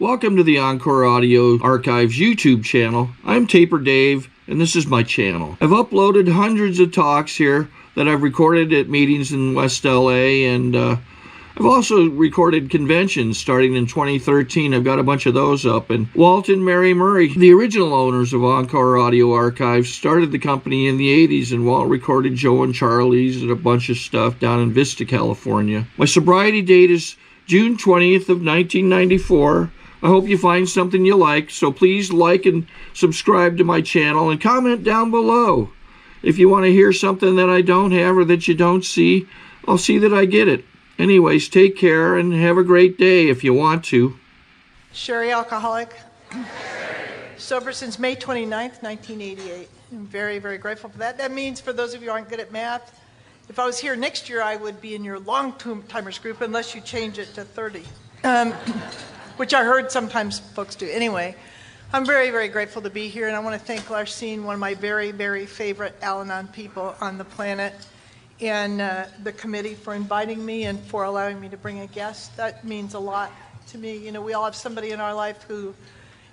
Welcome to the Encore Audio Archives YouTube channel. I'm Taper Dave, and this is my channel. I've uploaded hundreds of talks here that I've recorded at meetings in West LA, and I've also recorded conventions starting in 2013. I've got a bunch of those up. And Walt and Mary Murray, the original owners of Encore Audio Archives, started the company in the 80s, and Walt recorded Joe and Charlie's and a bunch of stuff down in Vista, California. My sobriety date is June 20th of 1994. I hope you find something you like, so please like and subscribe to my channel and comment down below. If you want to hear something that I don't have or that you don't see, I'll see that I get it. Anyways, take care and have a great day if you want to. Sherry, alcoholic. Sober since May 29th, 1988. I'm very, very grateful for that. That means, for those of you who aren't good at math, if I was here next year, I would be in your long-timers group unless you change it to 30. Which I heard sometimes folks do. Anyway, I'm very, very grateful to be here, and I want to thank Larcene, one of my very, very favorite Al-Anon people on the planet, and the committee for inviting me and for allowing me to bring a guest. That means a lot to me. You know, we all have somebody in our life who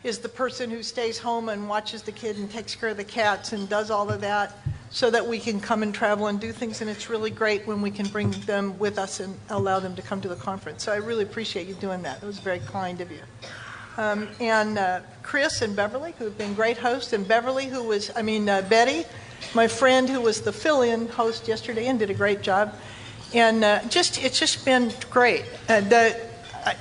is the person who stays home and watches the kid and takes care of the cats and does all of that so that we can come and travel and do things, and it's really great when we can bring them with us and allow them to come to the conference. So I really appreciate you doing that. It was very kind of you. And Chris and Beverly, who have been great hosts, and Beverly, who was, Betty, my friend who was the fill-in host yesterday and did a great job. And it's just been great.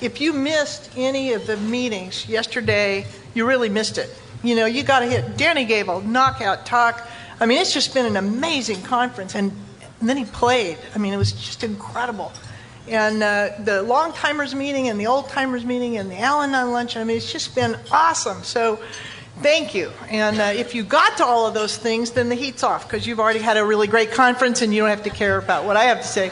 If you missed any of the meetings yesterday, you really missed it. You know, you got to hit. Danny gave a knockout talk. I mean, it's just been an amazing conference. And then he played. I mean, it was just incredible. And the long-timers meeting and the old-timers meeting and the Al-Anon lunch, I mean, it's just been awesome. So thank you. And if you got to all of those things, then the heat's off, because you've already had a really great conference and you don't have to care about what I have to say.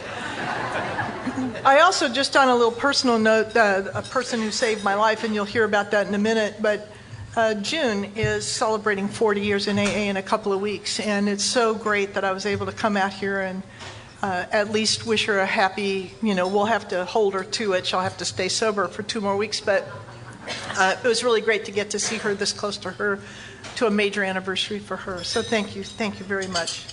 I also, just on a little personal note, a person who saved my life, and you'll hear about that in a minute, but June is celebrating 40 years in AA in a couple of weeks, and it's so great that I was able to come out here and at least wish her a happy, we'll have to hold her to it. She'll have to stay sober for 2 more weeks, but it was really great to get to see her this close to her, to a major anniversary for her. So thank you very much.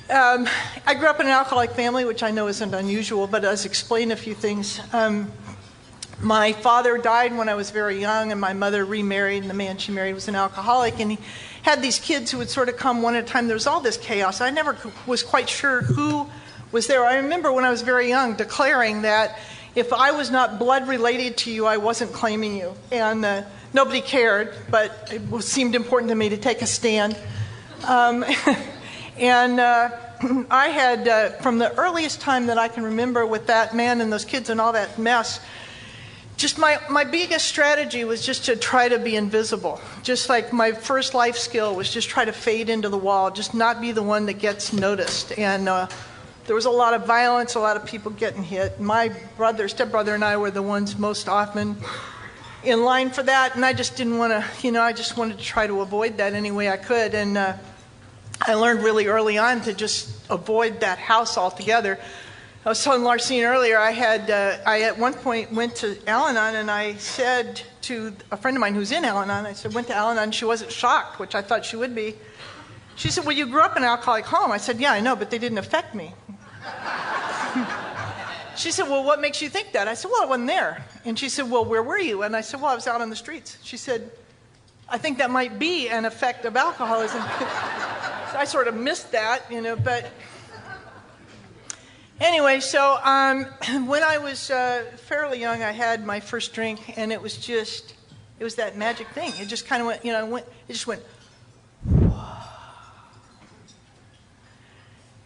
I grew up in an alcoholic family, which I know isn't unusual, but does explain a few things. My father died when I was very young, and my mother remarried, and the man she married was an alcoholic, and he had these kids who would sort of come one at a time. There was all this chaos. I never was quite sure who was there. I remember when I was very young declaring that if I was not blood related to you, I wasn't claiming you. And nobody cared, but it seemed important to me to take a stand. And I had, from the earliest time that I can remember with that man and those kids and all that mess, just my biggest strategy was just to try to be invisible. Just like my first life skill was just try to fade into the wall, just not be the one that gets noticed. And there was a lot of violence, a lot of people getting hit. My stepbrother and I were the ones most often in line for that, and I just didn't want to, I just wanted to try to avoid that any way I could. And I learned really early on to just avoid that house altogether. I was telling Larcene earlier, I at one point went to Al-Anon, and I said to a friend of mine who's in Al-Anon, I said, went to Al-Anon, and she wasn't shocked, which I thought she would be. She said, well, you grew up in an alcoholic home. I said, yeah, I know, but they didn't affect me. She said, well, what makes you think that? I said, well, I wasn't there. And she said, well, where were you? And I said, well, I was out on the streets. She said, I think that might be an effect of alcoholism. So I sort of missed that, but anyway, so when I was fairly young, I had my first drink, and it was that magic thing. It just kind of went, it just went,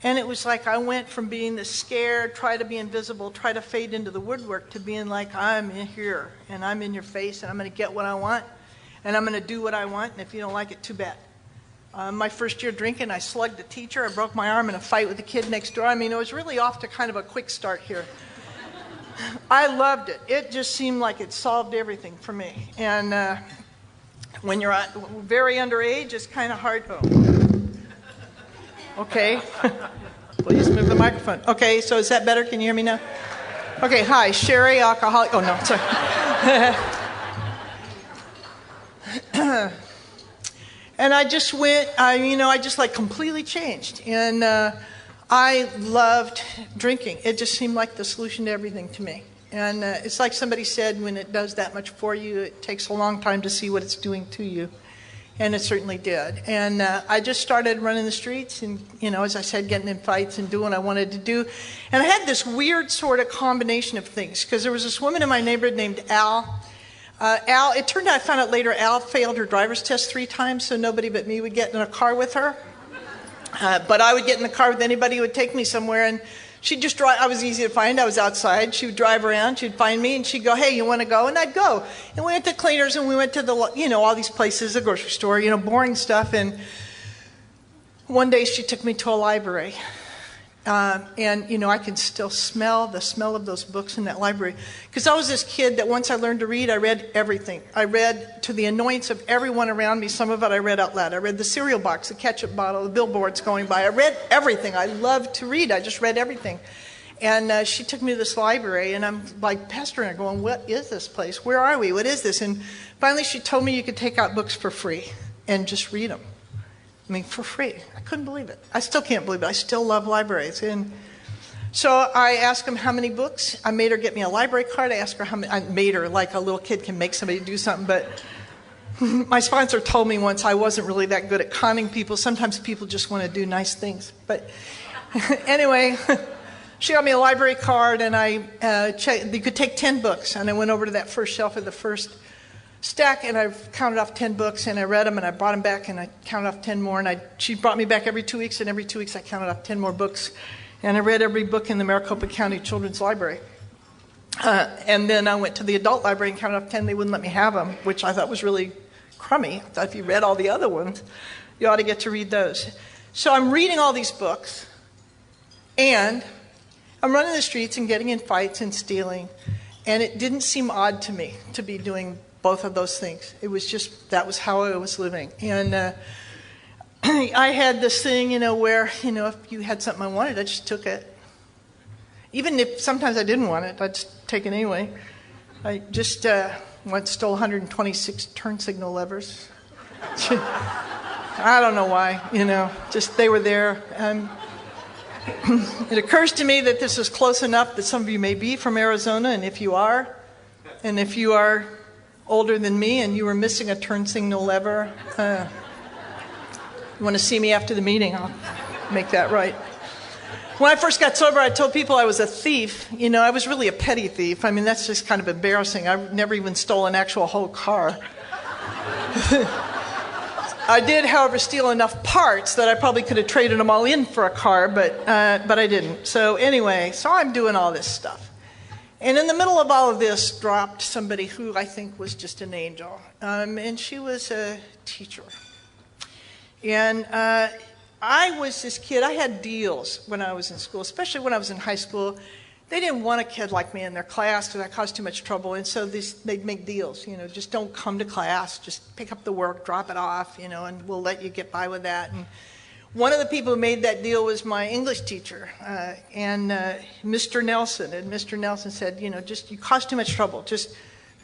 and it was like I went from being the scared, try to be invisible, try to fade into the woodwork, to being like, I'm in here, and I'm in your face, and I'm going to get what I want, and I'm going to do what I want, and if you don't like it, too bad. My first year drinking, I slugged a teacher. I broke my arm in a fight with the kid next door. I mean, it was really off to kind of a quick start here. I loved it. It just seemed like it solved everything for me. And when you're very underage, it's kind of hard. Oh. Okay. Please move the microphone. Okay, so is that better? Can you hear me now? Okay, hi, Sherrie, alcoholic. Oh, no, sorry. And I just went, I just like completely changed. And I loved drinking. It just seemed like the solution to everything to me. And it's like somebody said, when it does that much for you, it takes a long time to see what it's doing to you. And it certainly did. And I just started running the streets and, as I said, getting in fights and doing what I wanted to do. And I had this weird sort of combination of things, because there was this woman in my neighborhood named Al. It turned out, I found out later, Al failed her driver's test 3 times, so nobody but me would get in a car with her. But I would get in the car with anybody who would take me somewhere, and she'd just drive. I was easy to find. I was outside. She would drive around. She'd find me, and she'd go, "Hey, you want to go?" And I'd go. And we went to Cleaners, and we went to the, all these places, the grocery store, boring stuff. And one day she took me to a library. And I can still smell the smell of those books in that library. Because I was this kid that once I learned to read, I read everything. I read to the annoyance of everyone around me. Some of it I read out loud. I read the cereal box, the ketchup bottle, the billboards going by. I read everything. I loved to read. I just read everything. And she took me to this library, and I'm like pestering her, going, "What is this place? Where are we? What is this?" And finally she told me you could take out books for free and just read them. For free. I couldn't believe it. I still can't believe it. I still love libraries. And so I asked them how many books. I made her get me a library card. I asked her how many. I made her, like a little kid can make somebody do something. But my sponsor told me once I wasn't really that good at conning people. Sometimes people just want to do nice things. But anyway, she got me a library card, and I checked. You could take 10 books. And I went over to that first shelf of the first stack, and I counted off 10 books, and I read them, and I brought them back, and I counted off 10 more, and she brought me back every 2 weeks, and every 2 weeks I counted off 10 more books, and I read every book in the Maricopa County Children's Library. And then I went to the adult library and counted off 10. They wouldn't let me have them, which I thought was really crummy. I thought if you read all the other ones, you ought to get to read those. So I'm reading all these books, and I'm running the streets and getting in fights and stealing, and it didn't seem odd to me to be doing both of those things. It was just, that was how I was living. And I had this thing, where, if you had something I wanted, I just took it. Even if sometimes I didn't want it, I'd just take it anyway. I just stole 126 turn signal levers. I don't know why, just they were there. It occurs to me that this is close enough that some of you may be from Arizona, and if you are older than me and you were missing a turn signal lever, you want to see me after the meeting, I'll make that right. When I first got sober, I told people I was a thief. I was really a petty thief. That's just kind of embarrassing. I've never even stolen an actual whole car. I did, however, steal enough parts that I probably could have traded them all in for a car, but I didn't. So anyway, I'm doing all this stuff. And in the middle of all of this dropped somebody who I think was just an angel. And she was a teacher. And I was this kid. I had deals when I was in school, especially when I was in high school. They didn't want a kid like me in their class because I caused too much trouble. And so they'd make deals, just don't come to class. Just pick up the work, drop it off, and we'll let you get by with that. And one of the people who made that deal was my English teacher, and Mr. Nelson. And Mr. Nelson said, just you cause too much trouble. Just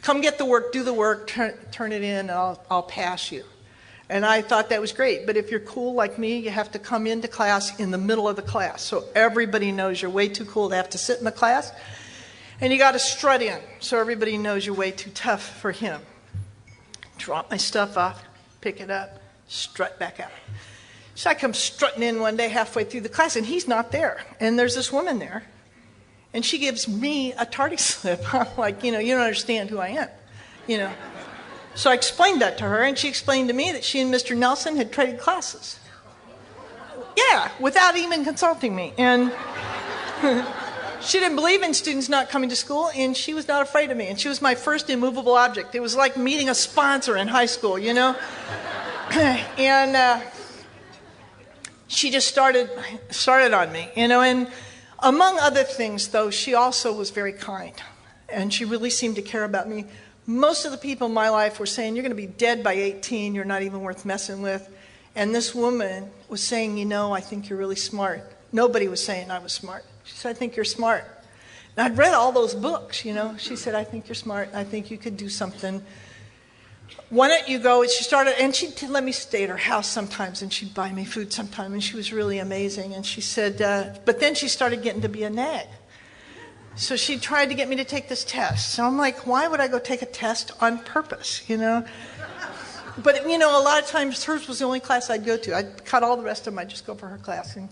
come get the work, do the work, turn it in, and I'll pass you. And I thought that was great. But if you're cool like me, you have to come into class in the middle of the class. So everybody knows you're way too cool to have to sit in the class. And you got to strut in so everybody knows you're way too tough for him. Drop my stuff off, pick it up, strut back out. So I come strutting in one day halfway through the class, and he's not there. And there's this woman there, and she gives me a tardy slip. I'm like, you don't understand who I am, So I explained that to her, and she explained to me that she and Mr. Nelson had traded classes. Yeah, without even consulting me. And she didn't believe in students not coming to school, and she was not afraid of me. And she was my first immovable object. It was like meeting a sponsor in high school, And she just started on me, and among other things, though, she also was very kind, and she really seemed to care about me. Most of the people in my life were saying, you're going to be dead by 18, you're not even worth messing with. And this woman was saying, I think you're really smart. Nobody was saying I was smart. She said, I think you're smart. And I'd read all those books, She said, I think you're smart. I think you could do something why don't you go? She started, and she'd let me stay at her house sometimes, and she'd buy me food sometimes, and she was really amazing. And she said, but then she started getting to be a nag. So she tried to get me to take this test. So I'm like, why would I go take a test on purpose, you know? But, you know, a lot of times hers was the only class I'd go to. I'd cut all the rest of them. I'd just go for her class. And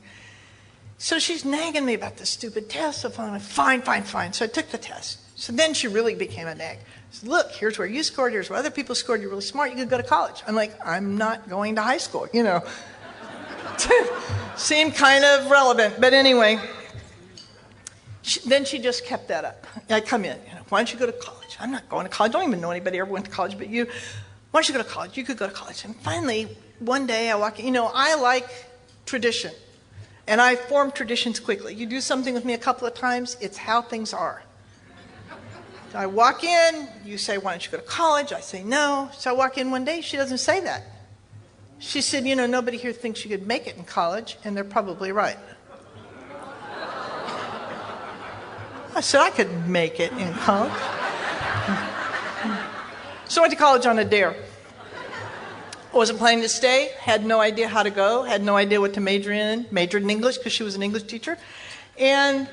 so she's nagging me about this stupid test. So I'm like, fine. So I took the test. So then she really became a nag. Said, look, here's where you scored, here's where other people scored, you're really smart, you could go to college. I'm like, I'm not going to high school, you know. Seemed kind of relevant, but anyway. Then she just kept that up. I come in, you know, why don't you go to college? I'm not going to college, I don't even know anybody who ever went to college but you. Why don't you go to college? You could go to college. And finally, one day I walk in, you know, I like tradition. And I form traditions quickly. You do something with me a couple of times, it's how things are. I walk in, you say, why don't you go to college? I say no. So I walk in one day, she doesn't say that. She said, you know, nobody here thinks you could make it in college, and they're probably right. I said, I could make it in college. So I went to college on a dare. I wasn't planning to stay, had no idea how to go, had no idea what to major in. Majored in English because she was an English teacher. And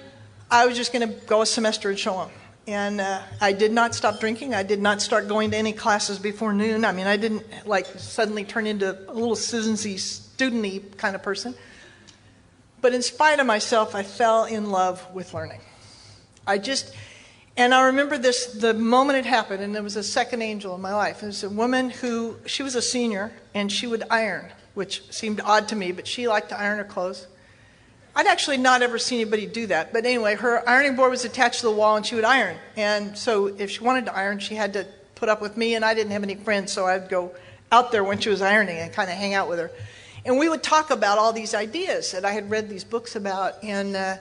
I was just going to go a semester and show them. And I did not stop drinking. I did not start going to any classes before noon. I mean, I didn't like suddenly turn into a little Susan-y, student-y kind of person. But in spite of myself, I fell in love with learning. And I remember this, the moment it happened, and there was a second angel in my life. It was a woman who, she was a senior, and she would iron, which seemed odd to me, but she liked to iron her clothes. I'd actually not ever seen anybody do that. But anyway, her ironing board was attached to the wall and she would iron. And so if she wanted to iron, she had to put up with me, and I didn't have any friends, so I'd go out there when she was ironing and kind of hang out with her. And we would talk about all these ideas that I had read these books about. And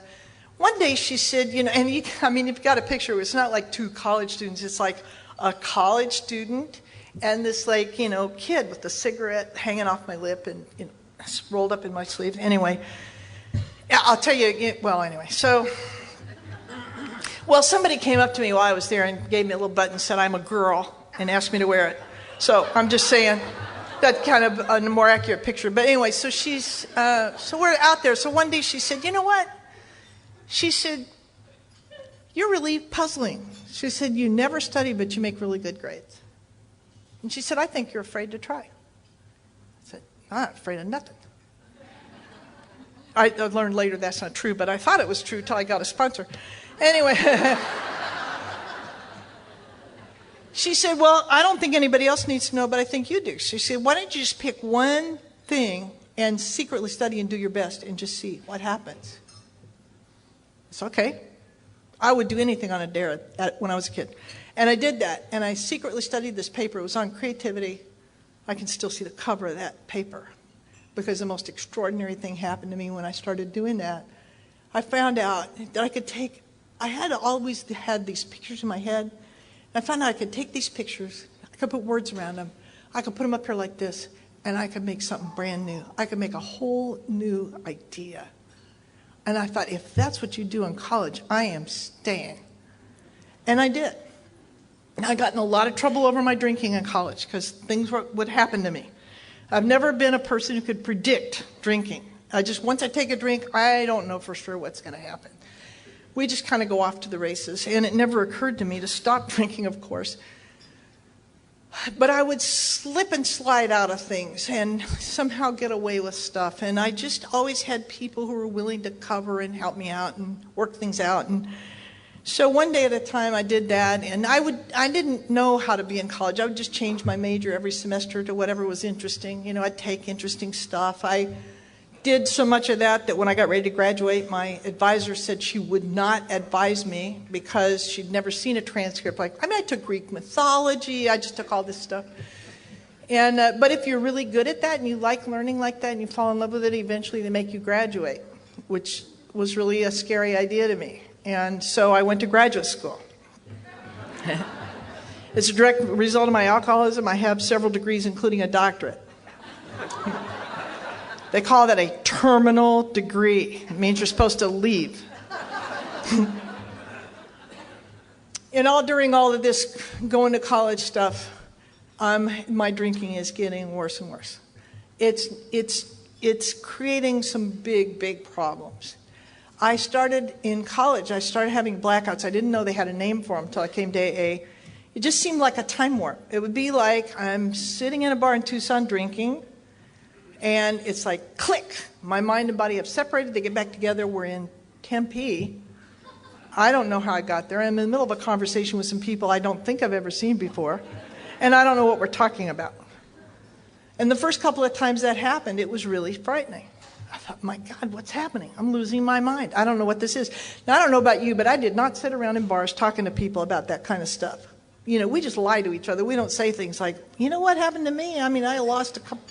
one day she said, you know, and you, I mean, you've got a picture, it's not like two college students, it's like a college student and this, like, you know, kid with a cigarette hanging off my lip and, you know, rolled up in my sleeve. Anyway. I'll tell you, well, anyway, so, well, somebody came up to me while I was there and gave me a little button and said I'm a girl and asked me to wear it. So I'm just saying that's kind of a more accurate picture. But anyway, so she's, so we're out there. So one day she said, you know what? She said, you're really puzzling. She said, you never study, but you make really good grades. And she said, I think you're afraid to try. I said, I'm not afraid of nothing. I learned later that's not true, but I thought it was true until I got a sponsor. Anyway, she said, well, I don't think anybody else needs to know, but I think you do. She said, why don't you just pick one thing and secretly study and do your best and just see what happens. It's okay. I would do anything on a dare when I was a kid. And I did that, and I secretly studied this paper. It was on creativity. I can still see the cover of that paper, because the most extraordinary thing happened to me when I started doing that. I found out that I could take, I had always had these pictures in my head, and I found out I could take these pictures, I could put words around them, I could put them up here like this, and I could make something brand new. I could make a whole new idea. And I thought, if that's what you do in college, I am staying. And I did. And I got in a lot of trouble over my drinking in college, because things would happen to me. I've never been a person who could predict drinking. Once I take a drink, I don't know for sure what's going to happen. We just kind of go off to the races, and it never occurred to me to stop drinking, of course. But I would slip and slide out of things and somehow get away with stuff. And I just always had people who were willing to cover and help me out and work things out. And so one day at a time I did that, and I didn't know how to be in college. I would just change my major every semester to whatever was interesting. You know, I'd take interesting stuff. I did so much of that when I got ready to graduate, my advisor said she would not advise me because she'd never seen a transcript. I took Greek mythology, I just took all this stuff. And but if you're really good at that and you like learning like that and you fall in love with it, eventually they make you graduate, which was really a scary idea to me. And so I went to graduate school. It's a direct result of my alcoholism. I have several degrees, including a doctorate. They call that a terminal degree. It means you're supposed to leave. And during all of this going to college stuff, my drinking is getting worse and worse. It's creating some big problems. I started in college. I started having blackouts. I didn't know they had a name for them until I came to AA. It just seemed like a time warp. It would be like I'm sitting in a bar in Tucson drinking, and it's like, click. My mind and body have separated. They get back together. We're in Tempe. I don't know how I got there. I'm in the middle of a conversation with some people I don't think I've ever seen before, and I don't know what we're talking about. And the first couple of times that happened, it was really frightening. I thought, my God, what's happening? I'm losing my mind. I don't know what this is. Now, I don't know about you, but I did not sit around in bars talking to people about that kind of stuff. You know, we just lie to each other. We don't say things like, you know what happened to me? I mean, I lost a couple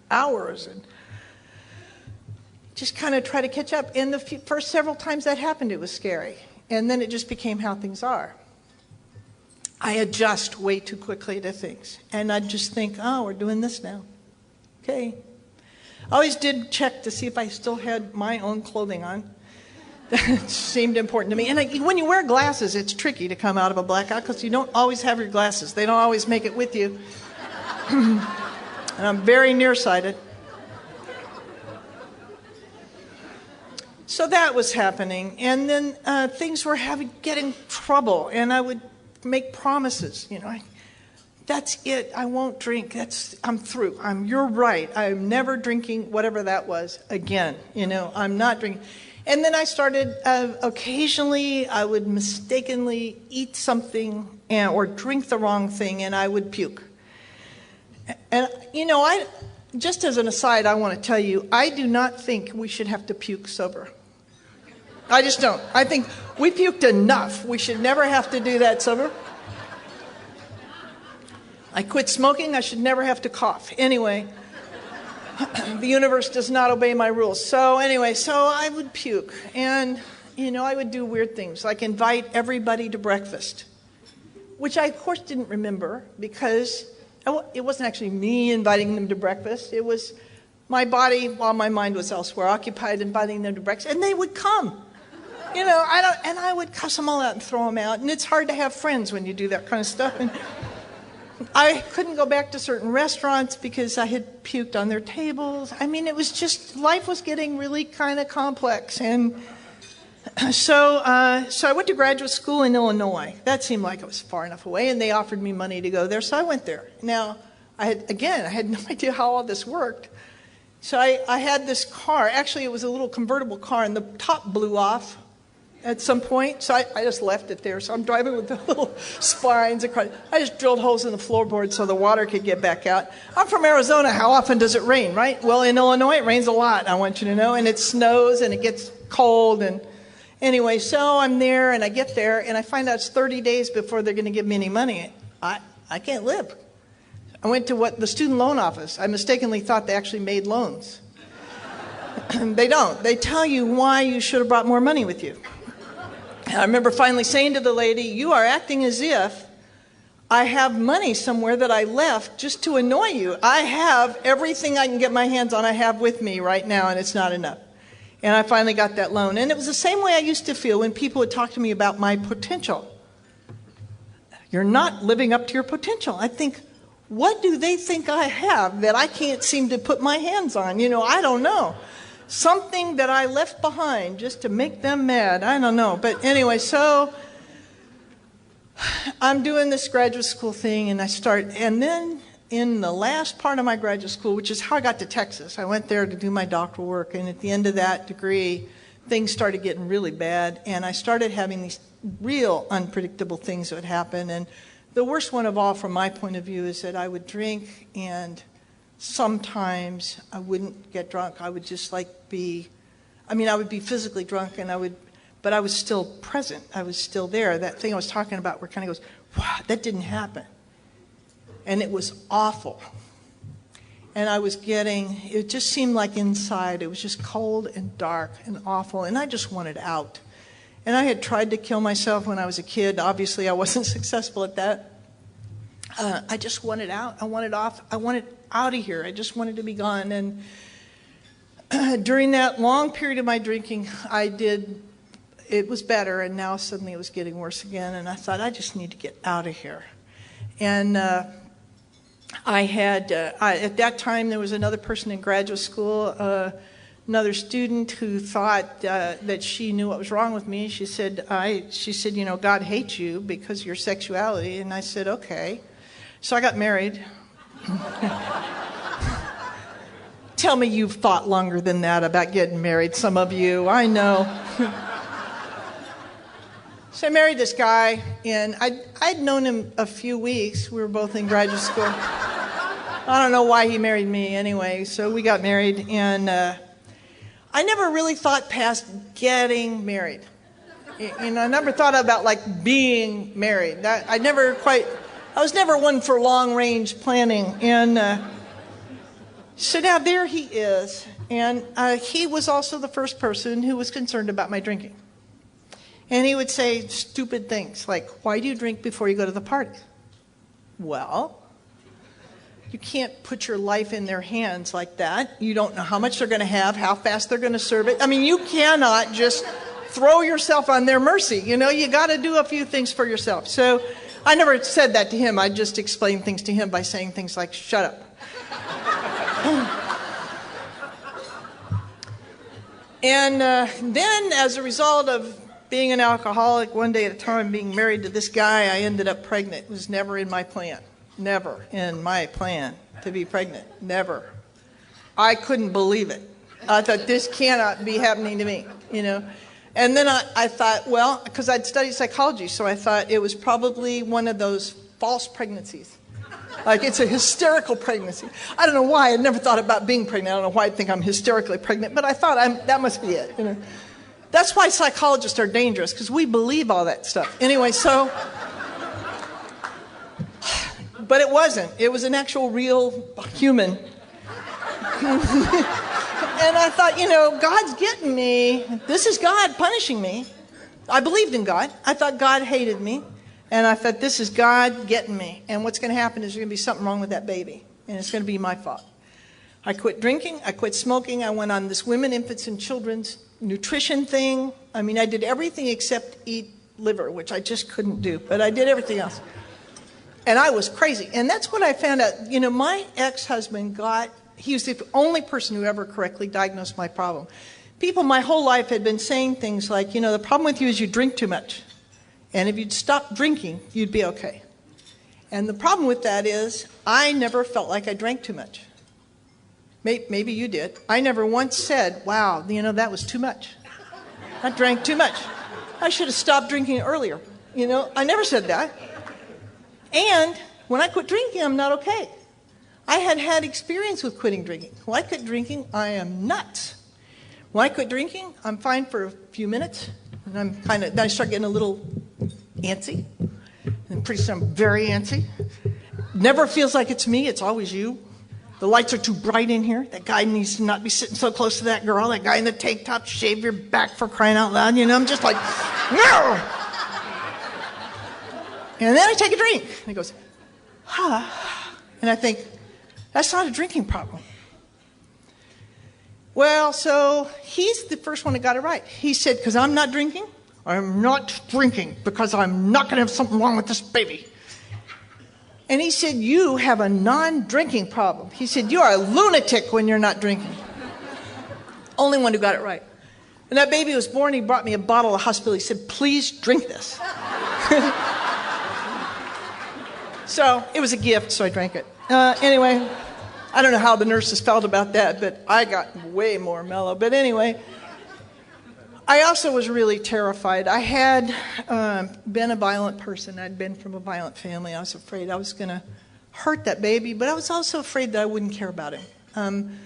hours and just kind of try to catch up. And the first several times that happened, it was scary. And then it just became how things are. I adjust way too quickly to things. And I just think, oh, we're doing this now. Okay. I always did check to see if I still had my own clothing on. That seemed important to me. And when you wear glasses, it's tricky to come out of a blackout because you don't always have your glasses. They don't always make it with you. And I'm very nearsighted. So that was happening. And then things were getting trouble. And I would make promises, you know. That's it. I won't drink. I'm through. You're right. I'm never drinking whatever that was again. You know, I'm not drinking. And then I started, occasionally I would mistakenly eat something or drink the wrong thing and I would puke. And, you know, just as an aside, I want to tell you, I do not think we should have to puke sober. I just don't. I think we puked enough. We should never have to do that sober. I quit smoking. I should never have to cough. Anyway, the universe does not obey my rules. So anyway, so I would puke. And, you know, I would do weird things, like invite everybody to breakfast, which I, of course, didn't remember because it wasn't actually me inviting them to breakfast. It was my body, while my mind was elsewhere, occupied inviting them to breakfast. And they would come. You know, I would cuss them all out and throw them out. And it's hard to have friends when you do that kind of stuff. And I couldn't go back to certain restaurants because I had puked on their tables. I mean, it was just, life was getting really kind of complex. And so I went to graduate school in Illinois. That seemed like it was far enough away, and they offered me money to go there, so I went there. Now, I had no idea how all this worked. So I had this car. Actually, it was a little convertible car, and the top blew off at some point, so I just left it there. So I'm driving with the little spines across. I just drilled holes in the floorboard so the water could get back out. I'm from Arizona. How often does it rain, right? Well, in Illinois, it rains a lot, I want you to know, and it snows, and it gets cold. And anyway, so I'm there, and I get there, and I find out it's 30 days before they're going to give me any money. I can't live. I went to the student loan office. I mistakenly thought they actually made loans. They don't. They tell you why you should have brought more money with you. I remember finally saying to the lady, you are acting as if I have money somewhere that I left just to annoy you. I have everything I can get my hands on I have with me right now, and it's not enough. And I finally got that loan. And it was the same way I used to feel when people would talk to me about my potential. You're not living up to your potential. I think, what do they think I have that I can't seem to put my hands on? You know, I don't know. Something that I left behind just to make them mad. I don't know. But anyway, so I'm doing this graduate school thing, and and then in the last part of my graduate school, which is how I got to Texas, I went there to do my doctoral work, and at the end of that degree, things started getting really bad, and I started having these real unpredictable things that would happen. And the worst one of all, from my point of view, is that I would drink, and sometimes I wouldn't get drunk. I would just I would be physically drunk, but I was still present. I was still there. That thing I was talking about where it kind of goes, wow, that didn't happen. And it was awful. And it just seemed like inside, it was just cold and dark and awful, and I just wanted out. And I had tried to kill myself when I was a kid. Obviously, I wasn't successful at that. I just wanted out. I wanted off. I wanted out of here. I just wanted to be gone. And during that long period of my drinking, it was better, and now suddenly it was getting worse again. And I thought, I just need to get out of here. And I had, at that time, there was another person in graduate school, another student who thought that she knew what was wrong with me. She said, you know, God hates you because of your sexuality. And I said, okay. So I got married. Tell me you've thought longer than that about getting married, some of you. I know. So I married this guy, and I'd known him a few weeks. We were both in graduate school. I don't know why he married me anyway. So we got married, and I never really thought past getting married. You know, I never thought about like being married. I was never one for long-range planning. And so now there he is, and he was also the first person who was concerned about my drinking. And he would say stupid things like, why do you drink before you go to the party? Well, you can't put your life in their hands like that. You don't know how much they're going to have, how fast they're going to serve it. I mean, you cannot just throw yourself on their mercy. You know, you got to do a few things for yourself. So I never said that to him. I just explained things to him by saying things like, shut up. And then as a result of being an alcoholic, one day at a time, being married to this guy, I ended up pregnant. It was never in my plan. Never in my plan to be pregnant. Never. I couldn't believe it. I thought, this cannot be happening to me, you know. And then I thought, well, because I'd studied psychology, so I thought it was probably one of those false pregnancies. Like, it's a hysterical pregnancy. I don't know why. I'd never thought about being pregnant. I don't know why I'd think I'm hysterically pregnant, but I thought that must be it, you know. That's why psychologists are dangerous, because we believe all that stuff. Anyway, so, but it wasn't. It was an actual real human. And I thought, you know, God's getting me. This is God punishing me. I believed in God. I thought God hated me. And I thought, this is God getting me. And what's going to happen is there's going to be something wrong with that baby. And it's going to be my fault. I quit drinking. I quit smoking. I went on this women, infants, and children's nutrition thing. I mean, I did everything except eat liver, which I just couldn't do. But I did everything else. And I was crazy. And that's what I found out. You know, my ex-husband he was the only person who ever correctly diagnosed my problem. People my whole life had been saying things like, you know, the problem with you is you drink too much. And if you'd stop drinking, you'd be okay. And the problem with that is I never felt like I drank too much. Maybe you did. I never once said, wow, you know, that was too much. I drank too much. I should have stopped drinking earlier. You know, I never said that. And when I quit drinking, I'm not okay. I had experience with quitting drinking. When I quit drinking, I am nuts. When I quit drinking, I'm fine for a few minutes. And then I start getting a little antsy. And pretty soon I'm very antsy. Never feels like it's me, it's always you. The lights are too bright in here. That guy needs to not be sitting so close to that girl. That guy in the tank top, shave your back for crying out loud. You know, I'm just like, no! And then I take a drink. And he goes, and I think, that's not a drinking problem. Well, so he's the first one that got it right. He said, because I'm not drinking, I'm not drinking because I'm not going to have something wrong with this baby. And he said, you have a non-drinking problem. He said, you are a lunatic when you're not drinking. Only one who got it right. When that baby was born, he brought me a bottle of hospital. He said, please drink this. So it was a gift, so I drank it. Anyway, I don't know how the nurses felt about that, but I got way more mellow. But anyway, I also was really terrified. I had been a violent person. I'd been from a violent family. I was afraid I was going to hurt that baby, but I was also afraid that I wouldn't care about him.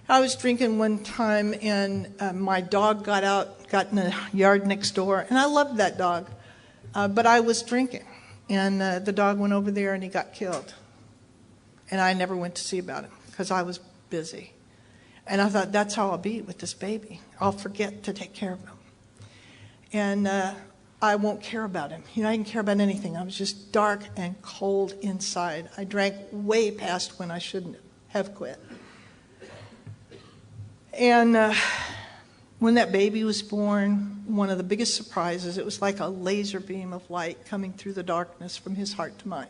I was drinking one time, and my dog got in the yard next door, and I loved that dog, but I was drinking, and the dog went over there, and he got killed, and I never went to see about him because I was busy. And I thought, that's how I'll be with this baby. I'll forget to take care of him. And I won't care about him. You know, I didn't care about anything. I was just dark and cold inside. I drank way past when I shouldn't have quit. And when that baby was born, one of the biggest surprises, it was like a laser beam of light coming through the darkness from his heart to mine.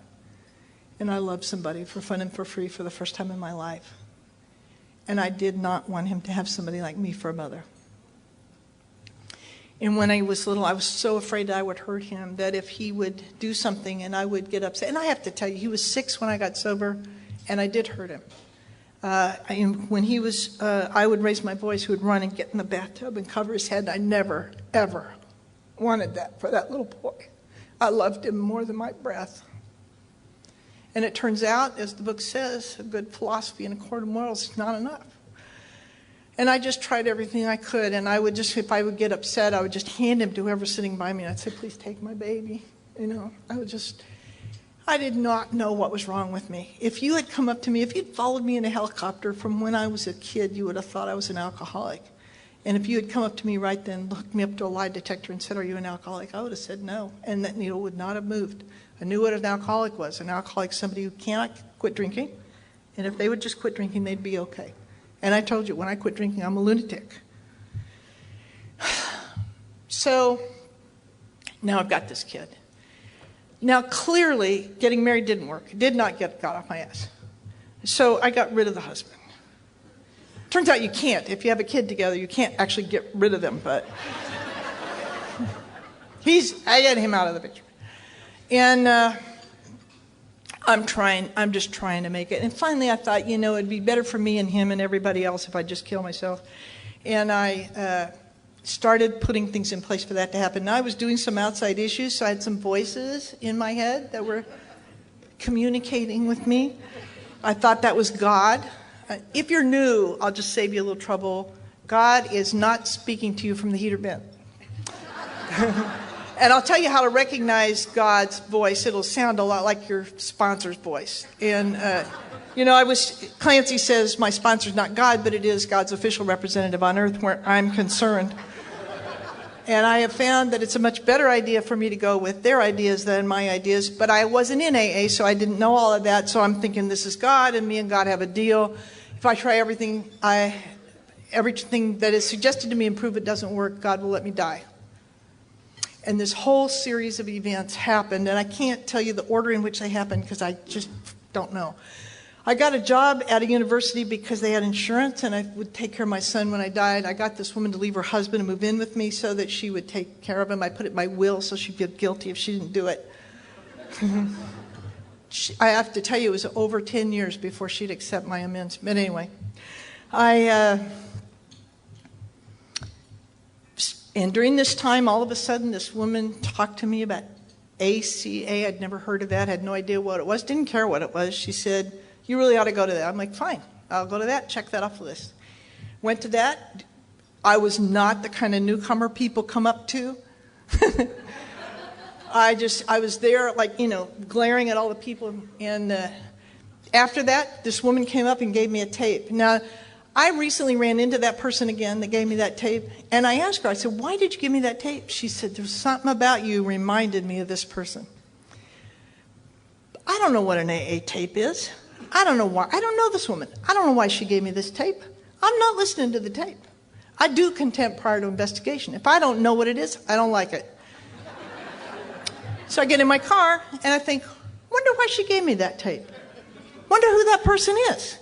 and I loved somebody for fun and for free for the first time in my life. And I did not want him to have somebody like me for a mother. And when I was little, I was so afraid that I would hurt him, that if he would do something and I would get upset. And I have to tell you, he was 6 when I got sober, and I did hurt him. When he was, I would raise my voice, he would run and get in the bathtub and cover his head. I never, ever wanted that for that little boy. I loved him more than my breath. And it turns out, as the book says, a good philosophy and a court of morals is not enough. And I just tried everything I could, and I would just, if I would get upset, I would just hand him to whoever's sitting by me, and I'd say, please take my baby. You know, I did not know what was wrong with me. If you had come up to me, if you'd followed me in a helicopter from when I was a kid, you would have thought I was an alcoholic. And if you had come up to me right then, hooked me up to a lie detector and said, are you an alcoholic? I would have said no, and that needle would not have moved. I knew what an alcoholic was. An alcoholic is somebody who cannot quit drinking, and if they would just quit drinking, they'd be okay. And I told you, when I quit drinking, I'm a lunatic. So now I've got this kid. Now clearly, getting married didn't work. It did not got off my ass. So I got rid of the husband. Turns out you can't. If you have a kid together, you can't actually get rid of them, but I got him out of the picture. And I'm just trying to make it. And finally I thought, you know, it'd be better for me and him and everybody else if I just kill myself. And I started putting things in place for that to happen. Now I was doing some outside issues, so I had some voices in my head that were communicating with me. I thought that was God. If you're new, I'll just save you a little trouble. God is not speaking to you from the heater vent. And I'll tell you how to recognize God's voice. It'll sound a lot like your sponsor's voice. And, you know, Clancy says my sponsor's not God, but it is God's official representative on earth where I'm concerned. And I have found that it's a much better idea for me to go with their ideas than my ideas. But I wasn't in AA, so I didn't know all of that. So I'm thinking this is God, and me and God have a deal. If I try everything that is suggested to me and prove it doesn't work, God will let me die. And this whole series of events happened, and I can't tell you the order in which they happened because I just don't know. I got a job at a university because they had insurance, and I would take care of my son when I died. I got this woman to leave her husband and move in with me so that she would take care of him. I put it in my will so she'd feel guilty if she didn't do it. I have to tell you, it was over 10 years before she'd accept my amends. But anyway, and during this time, all of a sudden, this woman talked to me about ACA. I'd never heard of that, had no idea what it was, didn't care what it was. She said, you really ought to go to that. I'm like, fine, I'll go to that, check that off the list. Went to that. I was not the kind of newcomer people come up to. I was there, like, you know, glaring at all the people. And after that, this woman came up and gave me a tape. Now, I recently ran into that person again that gave me that tape, and I asked her, I said, why did you give me that tape? She said, there's something about you reminded me of this person. I don't know what an AA tape is. I don't know why. I don't know this woman. I don't know why she gave me this tape. I'm not listening to the tape. I do contempt prior to investigation. If I don't know what it is, I don't like it. So I get in my car, and I think, wonder why she gave me that tape. Wonder who that person is.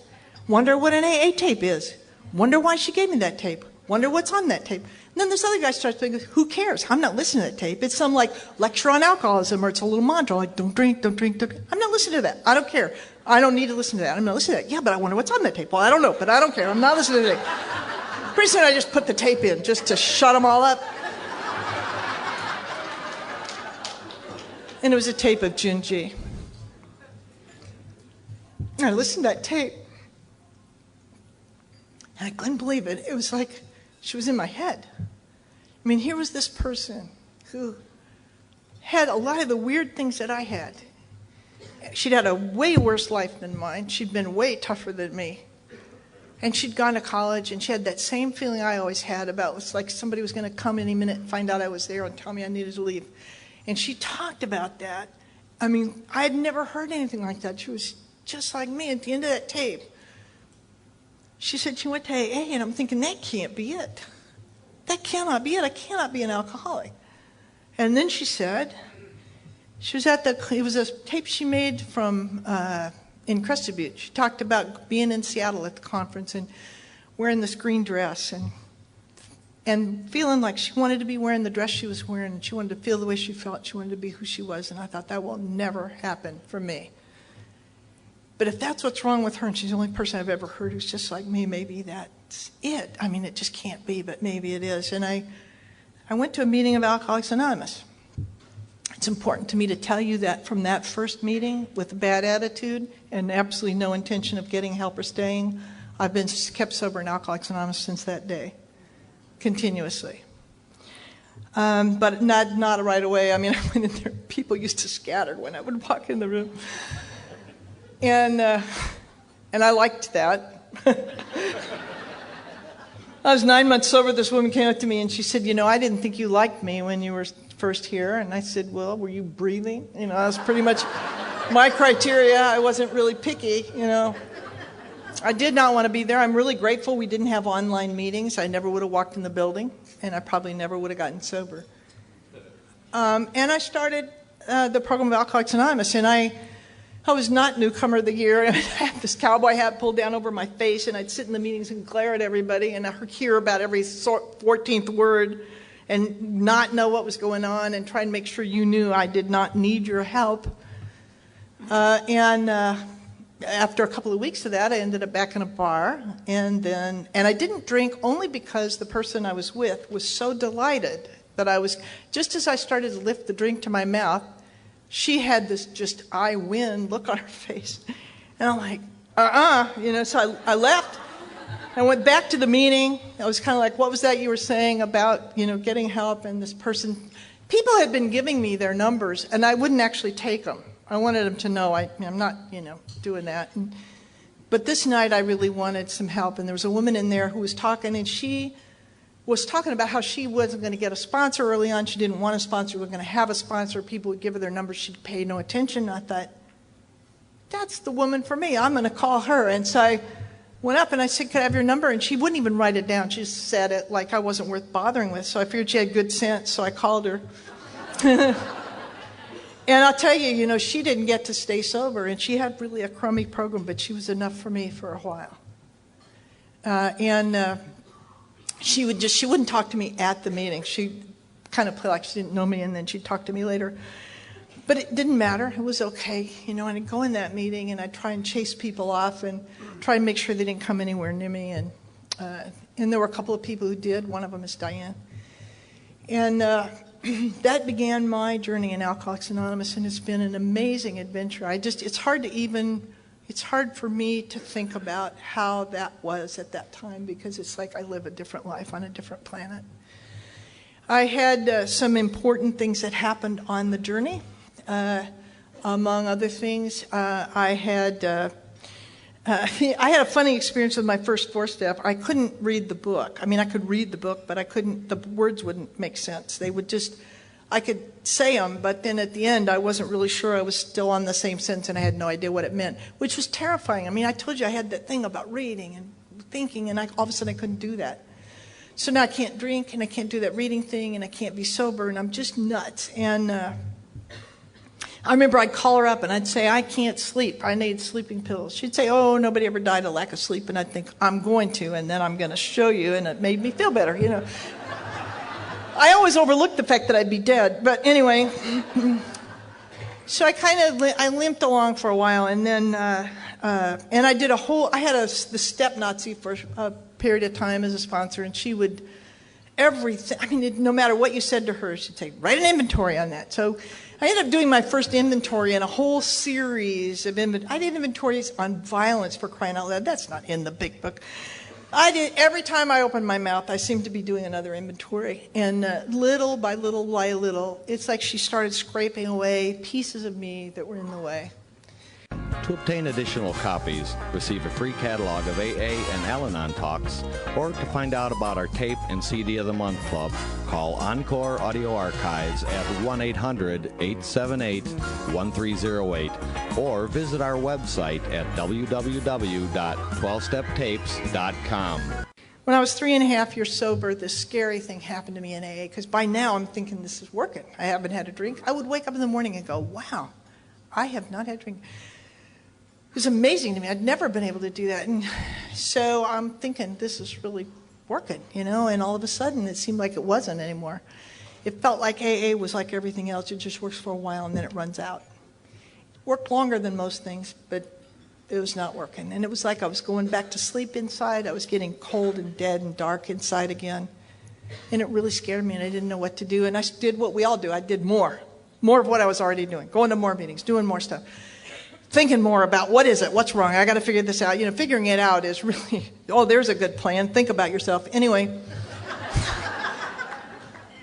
Wonder what an AA tape is. Wonder why she gave me that tape. Wonder what's on that tape. And then this other guy starts thinking, who cares? I'm not listening to that tape. It's some like lecture on alcoholism, or it's a little mantra like don't drink, don't drink, don't drink. I'm not listening to that. I don't care. I don't need to listen to that. I'm not listening to that. Yeah, but I wonder what's on that tape. Well, I don't know, but I don't care. I'm not listening to that. Pretty soon I just put the tape in just to shut them all up. And it was a tape of Junji. And I listened to that tape. And I couldn't believe it. It was like she was in my head. I mean, here was this person who had a lot of the weird things that I had. She'd had a way worse life than mine. She'd been way tougher than me. And she'd gone to college, and she had that same feeling I always had about it's like somebody was going to come any minute and find out I was there and tell me I needed to leave. And she talked about that. I mean, I had never heard anything like that. She was just like me. At the end of that tape, she said she went to AA, and I'm thinking, that can't be it. That cannot be it. I cannot be an alcoholic. And then she said She was it was a tape she made from in Crested Butte. She talked about being in Seattle at the conference and wearing this green dress and feeling like she wanted to be wearing the dress she was wearing, and she wanted to feel the way she felt. She wanted to be who she was, and I thought that will never happen for me. But if that's what's wrong with her, and she's the only person I've ever heard who's just like me, maybe that's it. I mean, it just can't be, but maybe it is. And I went to a meeting of Alcoholics Anonymous. It's important to me to tell you that from that first meeting with a bad attitude and absolutely no intention of getting help or staying, I've been kept sober in Alcoholics Anonymous since that day, continuously. But not right away. I mean, I went in there, people used to scatter when I would walk in the room. And I liked that. I was 9 months sober. This woman came up to me and she said, you know, I didn't think you liked me when you were first here. And I said, well, were you breathing? You know, that was pretty much my criteria. I wasn't really picky, you know. I did not want to be there. I'm really grateful we didn't have online meetings. I never would have walked in the building, and I probably never would have gotten sober. And I started the program of Alcoholics Anonymous, and I was not newcomer of the year. I had this cowboy hat pulled down over my face, and I'd sit in the meetings and glare at everybody, and I'd hear about every 14th word and not know what was going on and try and make sure you knew I did not need your help. After a couple of weeks of that, I ended up back in a bar, and I didn't drink only because the person I was with was so delighted that I was, just as I started to lift the drink to my mouth, she had this just I win look on her face. And I'm like, you know, so I left. I went back to the meeting. I was kind of like, what was that you were saying about, you know, getting help? And this person, people had been giving me their numbers, and I wouldn't actually take them. I wanted them to know I'm not, you know, doing that. But this night I really wanted some help, and there was a woman in there who was talking, and she was talking about how she wasn't going to get a sponsor early on. She didn't want a sponsor. We were going to have a sponsor. People would give her their numbers. She'd pay no attention. I thought, that's the woman for me. I'm going to call her. And so I went up and I said, could I have your number? And she wouldn't even write it down. She just said it like I wasn't worth bothering with. So I figured she had good sense, so I called her. And I'll tell you, you know, she didn't get to stay sober, and she had really a crummy program, but she was enough for me for a while. She wouldn't talk to me at the meeting. She'd kind of play like she didn't know me, and then she'd talk to me later. But it didn't matter. It was okay, you know, and I'd go in that meeting, and I'd try and chase people off and try and make sure they didn't come anywhere near me. And there were a couple of people who did. One of them is Diane. And that began my journey in Alcoholics Anonymous, and it's been an amazing adventure. It's hard for me to think about how that was at that time, because it's like I live a different life on a different planet. I had some important things that happened on the journey. Among other things, I had a funny experience with my first 4-step. I couldn't read the book. I mean, I could read the book, but the words wouldn't make sense. I could say them, but then at the end, I wasn't really sure I was still on the same sentence, and I had no idea what it meant, which was terrifying. I mean, I told you I had that thing about reading and thinking, and all of a sudden I couldn't do that. So now I can't drink, and I can't do that reading thing, and I can't be sober, and I'm just nuts. And I remember I'd call her up and I'd say, I can't sleep. I need sleeping pills. She'd say, oh, nobody ever died of lack of sleep. And I'd think, I'm going to, and then I'm going to show you. And it made me feel better, you know. I always overlooked the fact that I'd be dead. But anyway, so I limped along for a while. And then, and I did I had the step Nazi for a period of time as a sponsor. And she would, everything, I mean, no matter what you said to her, she'd say, write an inventory on that. So I ended up doing my first inventory in a whole series of I did inventories on violence, for crying out loud. That's not in the big book. Every time I opened my mouth, I seemed to be doing another inventory. And little by little, it's like she started scraping away pieces of me that were in the way. To obtain additional copies, receive a free catalog of AA and Al-Anon talks, or to find out about our tape and CD of the Month Club, call Encore Audio Archives at 1-800-878-1308, or visit our website at www.12steptapes.com. When I was 3.5 years sober, this scary thing happened to me in AA, because by now I'm thinking this is working. I haven't had a drink. I would wake up in the morning and go, wow, I have not had a drink. It was amazing to me. I'd never been able to do that. And so I'm thinking, this is really working, you know, and all of a sudden it seemed like it wasn't anymore. It felt like AA was like everything else. It just works for a while and then it runs out. It worked longer than most things, but it was not working. And it was like I was going back to sleep inside. I was getting cold and dead and dark inside again. And it really scared me and I didn't know what to do. And I did what we all do. I did more of what I was already doing, going to more meetings, doing more stuff. Thinking more about what is it, what's wrong, I got to figure this out. You know, figuring it out is really, oh, there's a good plan, think about yourself. Anyway.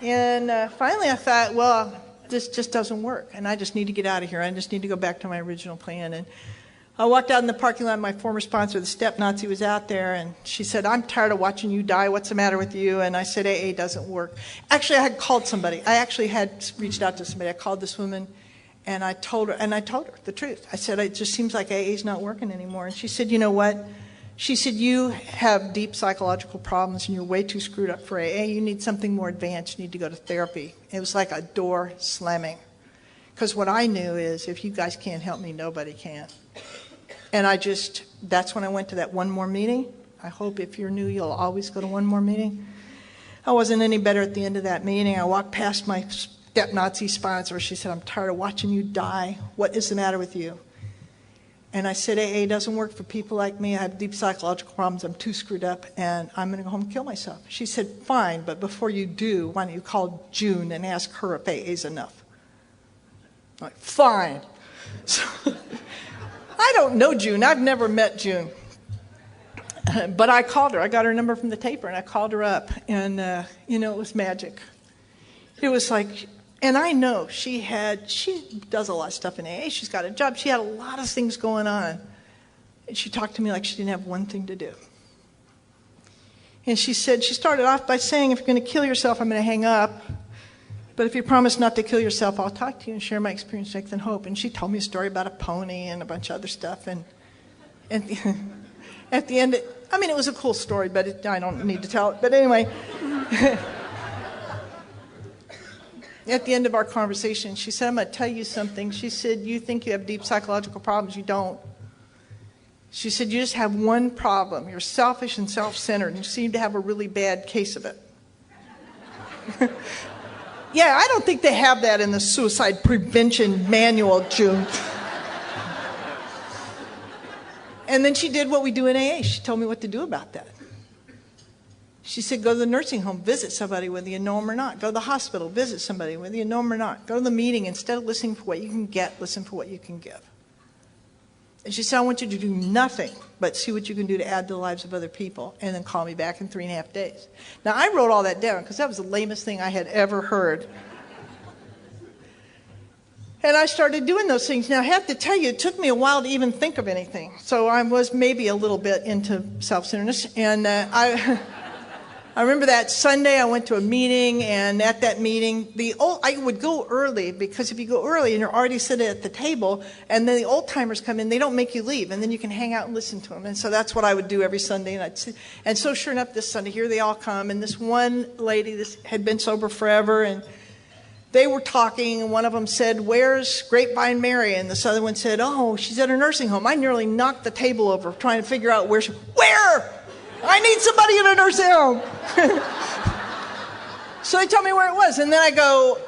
And finally I thought, well, this just doesn't work, and I just need to get out of here. I just need to go back to my original plan. And I walked out in the parking lot, my former sponsor, the step Nazi, was out there, and she said, I'm tired of watching you die, what's the matter with you? And I said, AA doesn't work. Actually, I had called somebody. I actually had reached out to somebody. I called this woman, and I told her the truth. I said, it just seems like AA is not working anymore. And she said, you know what? She said, you have deep psychological problems and you're way too screwed up for AA. You need something more advanced. You need to go to therapy. It was like a door slamming. Because what I knew is, if you guys can't help me, nobody can. And that's when I went to that one more meeting. I hope if you're new, you'll always go to one more meeting. I wasn't any better at the end of that meeting. I walked past my step Nazi sponsor. She said, I'm tired of watching you die. What is the matter with you? And I said, AA doesn't work for people like me. I have deep psychological problems. I'm too screwed up, and I'm going to go home and kill myself. She said, fine, but before you do, why don't you call June and ask her if AA is enough? I'm like, fine. So, I don't know June. I've never met June. But I called her. I got her number from the taper, and I called her up, and, it was magic. It was like... And I know she does a lot of stuff in AA. She's got a job. She had a lot of things going on. And she talked to me like she didn't have one thing to do. And she started off by saying, if you're going to kill yourself, I'm going to hang up. But if you promise not to kill yourself, I'll talk to you and share my experience, strength, and hope. And she told me a story about a pony and a bunch of other stuff. And at the end, it was a cool story, but I don't need to tell it. But anyway... At the end of our conversation, she said, I'm going to tell you something. She said, you think you have deep psychological problems. You don't. She said, you just have one problem. You're selfish and self-centered, and you seem to have a really bad case of it. Yeah, I don't think they have that in the suicide prevention manual, June. And then she did what we do in AA. She told me what to do about that. She said, go to the nursing home, visit somebody whether you know them or not. Go to the hospital, visit somebody whether you know them or not. Go to the meeting. Instead of listening for what you can get, listen for what you can give. And she said, I want you to do nothing but see what you can do to add to the lives of other people, and then call me back in 3.5 days. Now, I wrote all that down because that was the lamest thing I had ever heard. And I started doing those things. Now, I have to tell you, it took me a while to even think of anything. So I was maybe a little bit into self-centeredness. And I remember that Sunday I went to a meeting, and at that meeting, I would go early, because if you go early and you're already sitting at the table, and then the old-timers come in, they don't make you leave, and then you can hang out and listen to them. And so that's what I would do every Sunday. And so sure enough, this Sunday, here they all come, and this one lady had been sober forever, and they were talking, and one of them said, where's Grapevine Mary? And this other one said, oh, she's at her nursing home. I nearly knocked the table over trying to figure out where? I need somebody in a nursing home. So they tell me where it was. And then I go,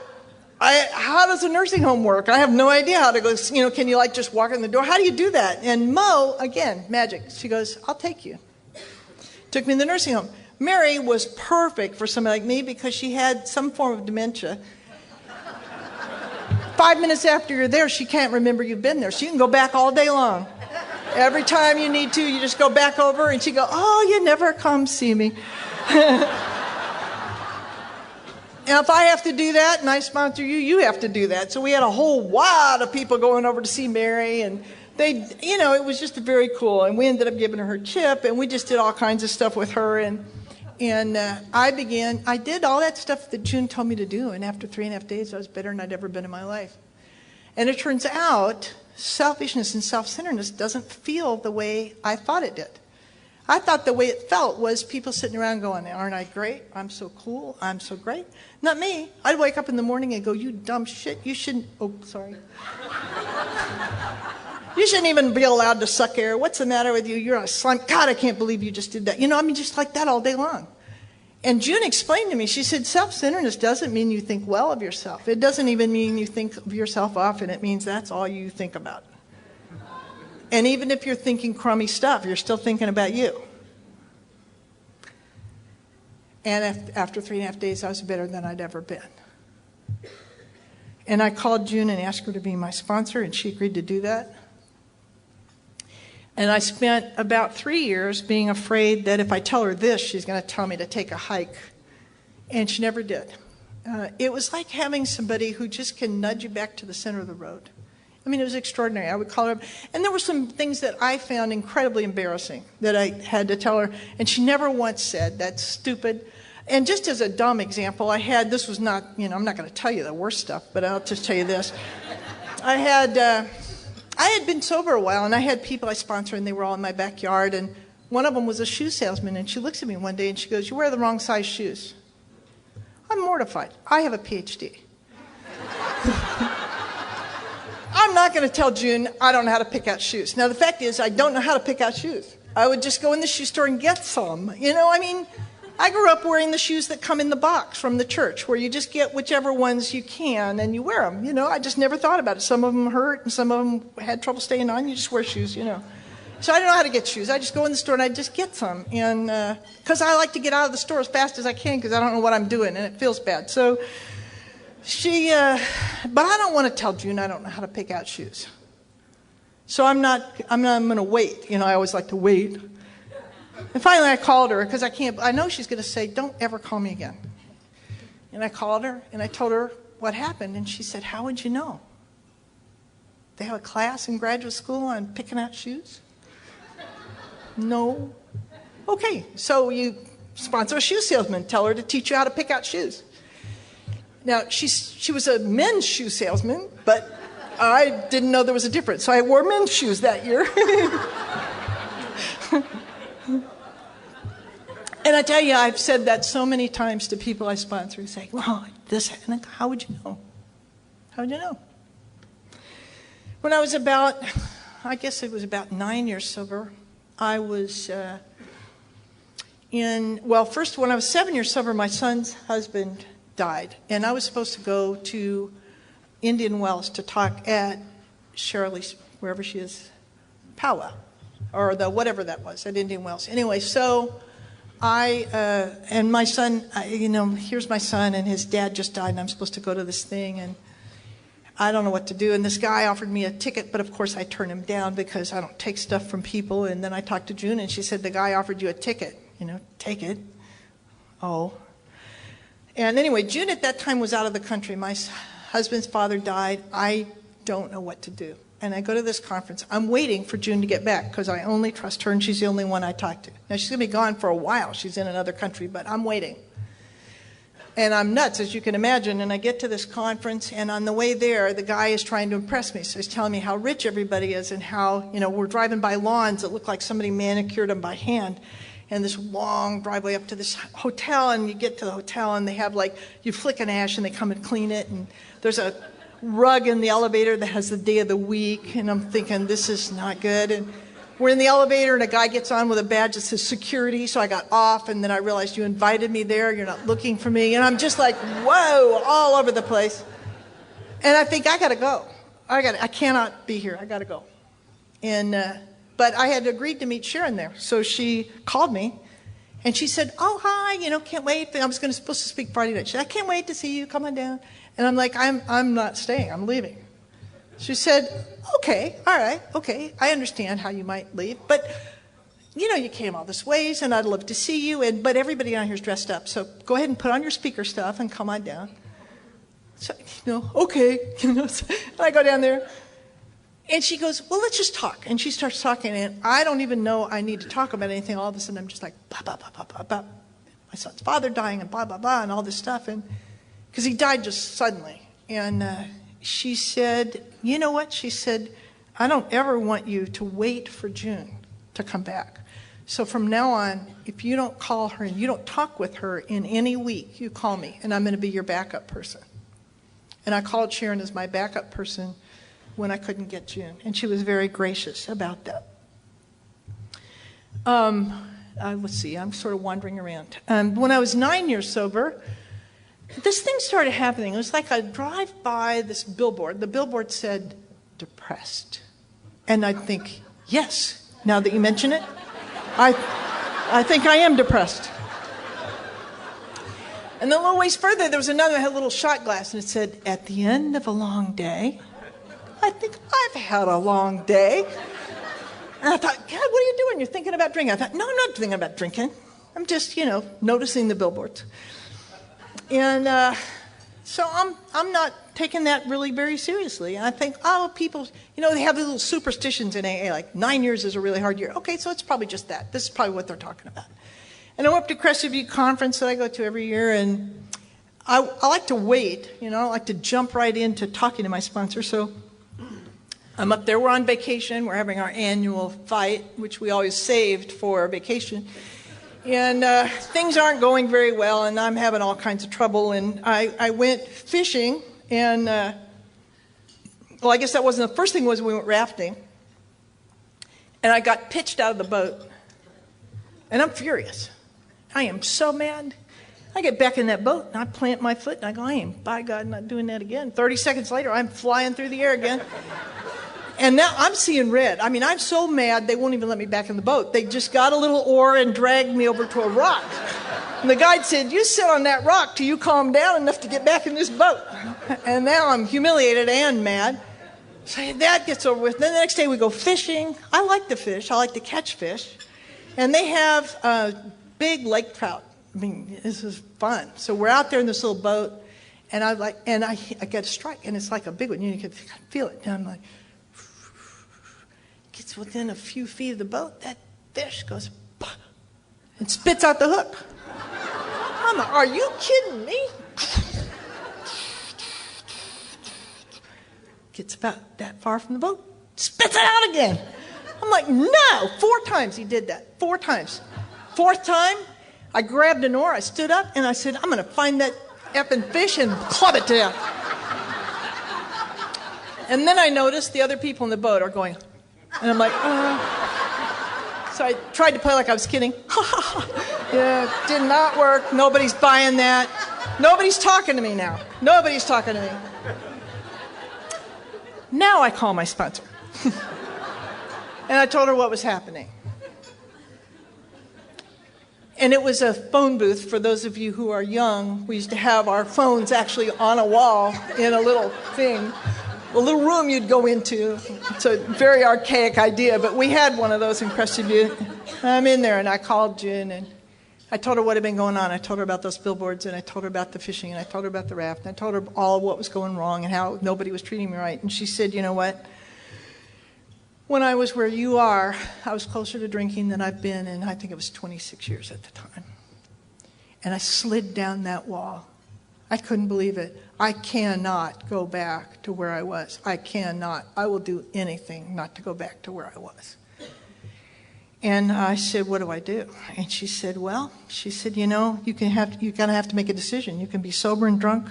how does a nursing home work? I have no idea how to go, can you just walk in the door? How do you do that? And Mo, again, magic. She goes, I'll take you. Took me to the nursing home. Mary was perfect for somebody like me because she had some form of dementia. 5 minutes after you're there, she can't remember you've been there. So you can go back all day long. Every time you need to, you just go back over, and she go, oh, you never come see me. And if I have to do that and I sponsor you, you have to do that. So we had a whole wad of people going over to see Mary, and it was just very cool. And we ended up giving her chip, and we just did all kinds of stuff with her. And I did all that stuff that June told me to do, and after 3.5 days, I was better than I'd ever been in my life. And it turns out selfishness and self-centeredness doesn't feel the way I thought it did. I thought the way it felt was people sitting around going, aren't I great? I'm so cool. I'm so great. Not me. I'd wake up in the morning and go, you dumb shit. You shouldn't, oh, sorry. You shouldn't even be allowed to suck air. What's the matter with you? You're a slime. God, I can't believe you just did that. You know, I mean, just like that all day long. And June explained to me, she said, self-centeredness doesn't mean you think well of yourself. It doesn't even mean you think of yourself often. It means that's all you think about. And even if you're thinking crummy stuff, you're still thinking about you. And after 3.5 days, I was better than I'd ever been. And I called June and asked her to be my sponsor, and she agreed to do that. And I spent about 3 years being afraid that if I tell her this, she's going to tell me to take a hike. And she never did. It was like having somebody who just can nudge you back to the center of the road. I mean, it was extraordinary. I would call her up. And there were some things that I found incredibly embarrassing that I had to tell her. And she never once said, that's stupid. And just as a dumb example, this was not, I'm not going to tell you the worst stuff, but I'll just tell you this. I had been sober a while, and I had people I sponsored, and they were all in my backyard. And one of them was a shoe salesman, and she looks at me one day, and she goes, you wear the wrong size shoes. I'm mortified. I have a PhD. I'm not going to tell June I don't know how to pick out shoes. Now, the fact is, I don't know how to pick out shoes. I would just go in the shoe store and get some. I grew up wearing the shoes that come in the box from the church, where you just get whichever ones you can and you wear them. I just never thought about it. Some of them hurt and some of them had trouble staying on. You just wear shoes, So I don't know how to get shoes. I just go in the store and I just get some. And because I like to get out of the store as fast as I can because I don't know what I'm doing and it feels bad. So but I don't want to tell June I don't know how to pick out shoes. So I'm going to wait. I always like to wait. And finally I called her because I know she's going to say, don't ever call me again. And I called her and I told her what happened. And she said, how would you know? They have a class in graduate school on picking out shoes? No. Okay, so you sponsor a shoe salesman. Tell her to teach you how to pick out shoes. Now, she was a men's shoe salesman, but I didn't know there was a difference. So I wore men's shoes that year. And I tell you, I've said that so many times to people I sponsor who say, well, how would you know? How would you know? When I was about 9 years sober, I was first, when I was 7 years sober, my son's husband died. And I was supposed to go to Indian Wells to talk at Sherrie's, wherever she is, powwow, or whatever that was, at Indian Wells. Anyway, so and my son, here's my son, and his dad just died, and I'm supposed to go to this thing, and I don't know what to do. And this guy offered me a ticket, but of course I turned him down because I don't take stuff from people. And then I talked to June, and she said, the guy offered you a ticket. Take it. Oh. And anyway, June at that time was out of the country. My husband's father died. I don't know what to do. And I go to this conference. I'm waiting for June to get back because I only trust her, and she's the only one I talk to. Now, she's going to be gone for a while. She's in another country, but I'm waiting. And I'm nuts, as you can imagine. And I get to this conference, and on the way there, the guy is trying to impress me. So he's telling me how rich everybody is and how, we're driving by lawns that look like somebody manicured them by hand. And this long driveway up to this hotel, and you get to the hotel, and they have you flick an ash, and they come and clean it. And there's a rug in the elevator that has the day of the week. And I'm thinking, this is not good. And we're in the elevator, and a guy gets on with a badge that says security. So I got off, and then I realized you invited me there. You're not looking for me. And I'm just like, whoa, all over the place. And I think, I got to go. I cannot be here. I got to go. And but I had agreed to meet Sharon there. So she called me, and she said, oh, hi, can't wait. I was supposed to speak Friday night. She said, I can't wait to see you. Come on down. And I'm like, I'm not staying. I'm leaving. She said, okay, all right, okay. I understand how you might leave, but, you came all this ways, and I'd love to see you, but everybody down here is dressed up, so go ahead and put on your speaker stuff and come on down. So, okay. So I go down there, and she goes, well, let's just talk. And she starts talking, and I don't even know I need to talk about anything. All of a sudden, I'm just like, blah, blah, blah, blah, blah, blah. My son's father dying, and blah, blah, blah, and all this stuff, and because he died just suddenly. And she said, you know what? She said, I don't ever want you to wait for June to come back. So from now on, if you don't call her and you don't talk with her in any week, you call me, and I'm going to be your backup person. And I called Sharon as my backup person when I couldn't get June, and she was very gracious about that. Let's see, I'm sort of wandering around. When I was 9 years sober, this thing started happening. It was like I'd drive by this billboard. The billboard said, depressed. And I'd think, yes, now that you mention it, I think I am depressed. And then a little ways further, there was another that had a little shot glass, and it said, at the end of a long day, I think I've had a long day. And I thought, God, what are you doing? You're thinking about drinking. I thought, no, I'm not thinking about drinking. I'm just, noticing the billboards. And so I'm not taking that really very seriously. And I think, people, they have these little superstitions in AA, like 9 years is a really hard year. Okay, so it's probably just that. This is probably what they're talking about. And I went up to Crested View Conference that I go to every year, and I like to wait. I like to jump right into talking to my sponsor. So I'm up there. We're on vacation. We're having our annual fight, which we always saved for vacation. And things aren't going very well, and I'm having all kinds of trouble. And I went fishing, and, I guess that wasn't the first thing was we went rafting. And I got pitched out of the boat. And I'm furious. I am so mad. I get back in that boat, and I plant my foot, and I go, I am, by God, not doing that again. 30 seconds later, I'm flying through the air again. And now I'm seeing red. I mean, I'm so mad, they won't even let me back in the boat. They just got a little oar and dragged me over to a rock. And the guide said, you sit on that rock till you calm down enough to get back in this boat. And now I'm humiliated and mad. So that gets over with. Then the next day we go fishing. I like to fish. I like to catch fish. And they have big lake trout. I mean, this is fun. So we're out there in this little boat, and I get a strike, and it's like a big one. You can feel it. And I'm like, gets within a few feet of the boat, that fish goes, and spits out the hook. I'm like, are you kidding me? Gets about that far from the boat, spits it out again. I'm like, no! 4 times he did that. 4 times. 4th time, I grabbed an oar, I stood up, and I said, I'm going to find that effing fish and club it to death. And then I noticed the other people in the boat are going, and I'm like, So I tried to play like I was kidding. Yeah, it did not work. Nobody's buying that. Nobody's talking to me now. Nobody's talking to me. Now I call my sponsor. And I told her what was happening. And it was a phone booth. For those of you who are young, we used to have our phones actually on a wall in a little thing, a little room you'd go into. It's a very archaic idea, but we had one of those in Crested View. I'm in there, and I called Jen, and I told her what had been going on. I told her about those billboards, and I told her about the fishing, and I told her about the raft, and I told her all what was going wrong and how nobody was treating me right. And she said, you know what? When I was where you are, I was closer to drinking than I've been in, I think it was 26 years at the time. And I slid down that wall. I couldn't believe it. I cannot go back to where I was. I cannot. I will do anything not to go back to where I was. And I said, what do I do? And she said, you know, you're going to have to make a decision. You can be sober and drunk.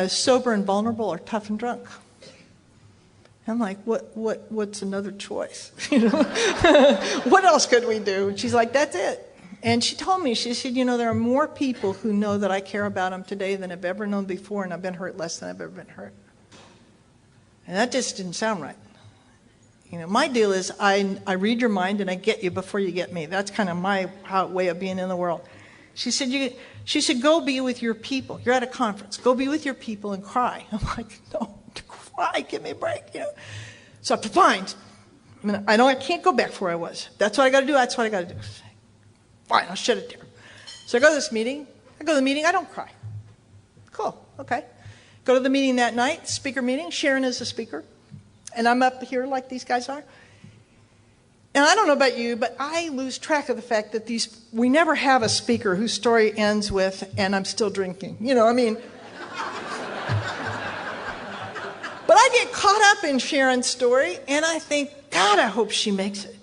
Sober and vulnerable, or tough and drunk. I'm like, what's another choice? You know, what else could we do? And she's like, that's it. And she told me, she said, you know, there are more people who know that I care about them today than I've ever known before, and I've been hurt less than I've ever been hurt. And that just didn't sound right. You know, my deal is I read your mind and I get you before you get me. That's kind of my way of being in the world. She said, go be with your people. You're at a conference. Go be with your people and cry. I'm like, no. Why? Give me a break, you know. So I said, fine. I know I can't go back to where I was. That's what I got to do. That's what I got to do. Fine, I'll shut it down. So I go to this meeting. I go to the meeting. I don't cry. Cool. Okay. Go to the meeting that night. Speaker meeting. Sharon is the speaker, and I'm up here like these guys are. And I don't know about you, but I lose track of the fact that we never have a speaker whose story ends with, and I'm still drinking. You know, I mean. But I get caught up in Sharon's story, and I think, God, I hope she makes it.